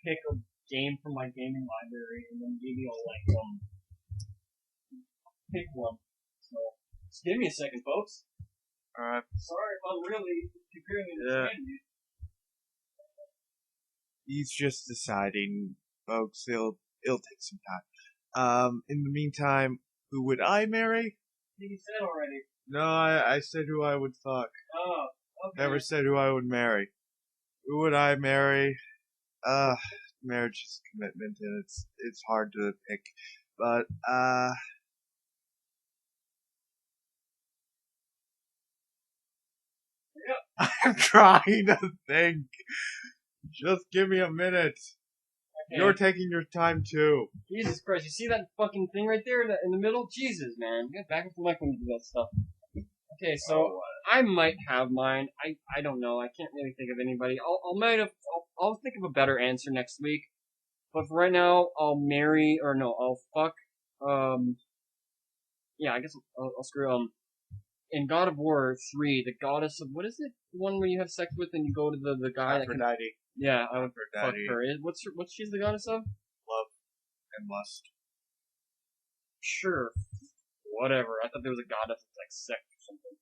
pick a game from my gaming library, and then maybe I'll, like, pick one. So, just give me a second, folks. Alright. Sorry if I'm really comparing it to you. He's just deciding, folks. It'll take some time. In the meantime, who would I marry? You said already. No, I said who I would fuck. Oh, okay. Never said who I would marry. Who would I marry? Marriage is a commitment, and it's hard to pick. But Yeah. I'm trying to think. Just give me a minute. Okay. You're taking your time too. Jesus Christ, you see that fucking thing right there in the middle? Jesus, man. Get back and forth when you do that stuff. Okay, so I might have mine. I don't know. I can't really think of anybody. I'll think of a better answer next week. But for right now, I'll fuck, yeah, I guess I'll screw, in God of War 3, the goddess of, what is it? The one where you have sex with and you go to the guy that can... Aphrodite. Yeah, I would fuck Aphrodite. her. What's she's the goddess of? Love and lust. Sure. Whatever. I thought there was a goddess of, like, sex or something.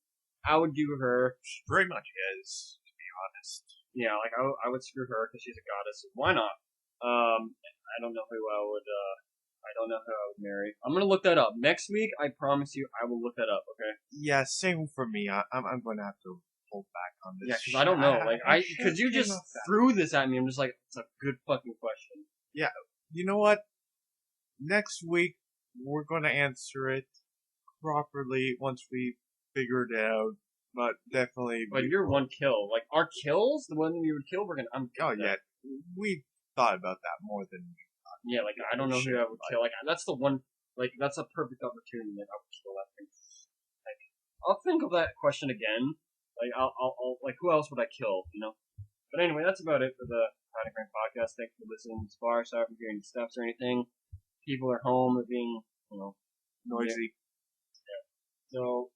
I would do her. She very much is, to be honest. Yeah, like, I would screw her because she's a goddess. Why not? I don't know who I would, I don't know who I would marry. I'm gonna look that up. Next week, I promise you, I will look that up, okay? Yeah, same for me. I'm going to have to hold back on this. Yeah, because I don't know. Like, because you just threw this at me. I'm just like, it's a good fucking question. Yeah, you know what? Next week, we're going to answer it properly once we figure it out. But definitely. But you're one kill. Like, our kills, the one we would kill, I'm Oh, yeah. We thought about that more than we thought. Yeah, like, I don't know who I would kill. Like, that's the one, like, that's a perfect opportunity that I would kill that thing. Like, I'll think of that question again. Like, I'll like, who else would I kill, you know? But anyway, that's about it for the Bionic Rant podcast. Thanks for listening this far. Sorry if you're hearing steps or anything. People are home, they're being, Noisy. Yeah. So,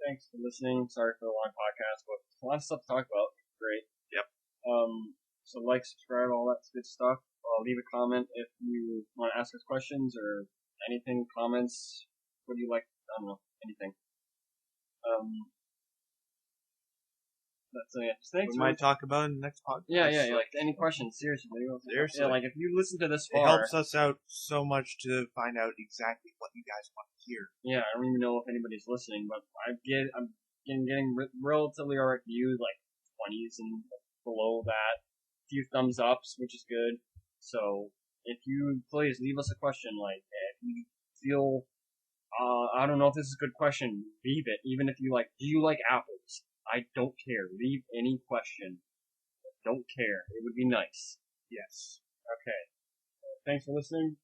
thanks for listening. Sorry for the long podcast, but a lot of stuff to talk about. Great. Yep. So like, subscribe, all that good stuff. Leave a comment if you want to ask us questions or anything, comments. What do you like? I don't know, anything. That's thanks. We might talk about it in the next podcast. Yeah. Like any questions, seriously. Seriously. Yeah, like if you listen to this far, it helps us out so much to find out exactly what you guys want to hear. Yeah, I don't even know if anybody's listening, but I'm getting relatively alright views, like 20s and below that. A few thumbs ups, which is good. So if you please leave us a question, like if you feel, I don't know if this is a good question, leave it. Even if you like, do you like apples? I don't care. Leave any question. Don't care. It would be nice. Yes. Okay. Thanks for listening.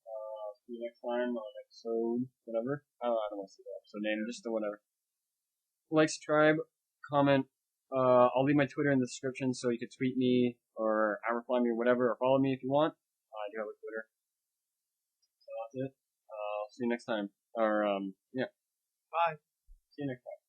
See you next time on episode whatever. I don't want to say the episode name, just the whatever. Like, subscribe, comment. I'll leave my Twitter in the description so you can tweet me or reply me or whatever, or follow me if you want. I do have a Twitter. So that's it. I'll see you next time. Or, yeah. Bye. See you next time.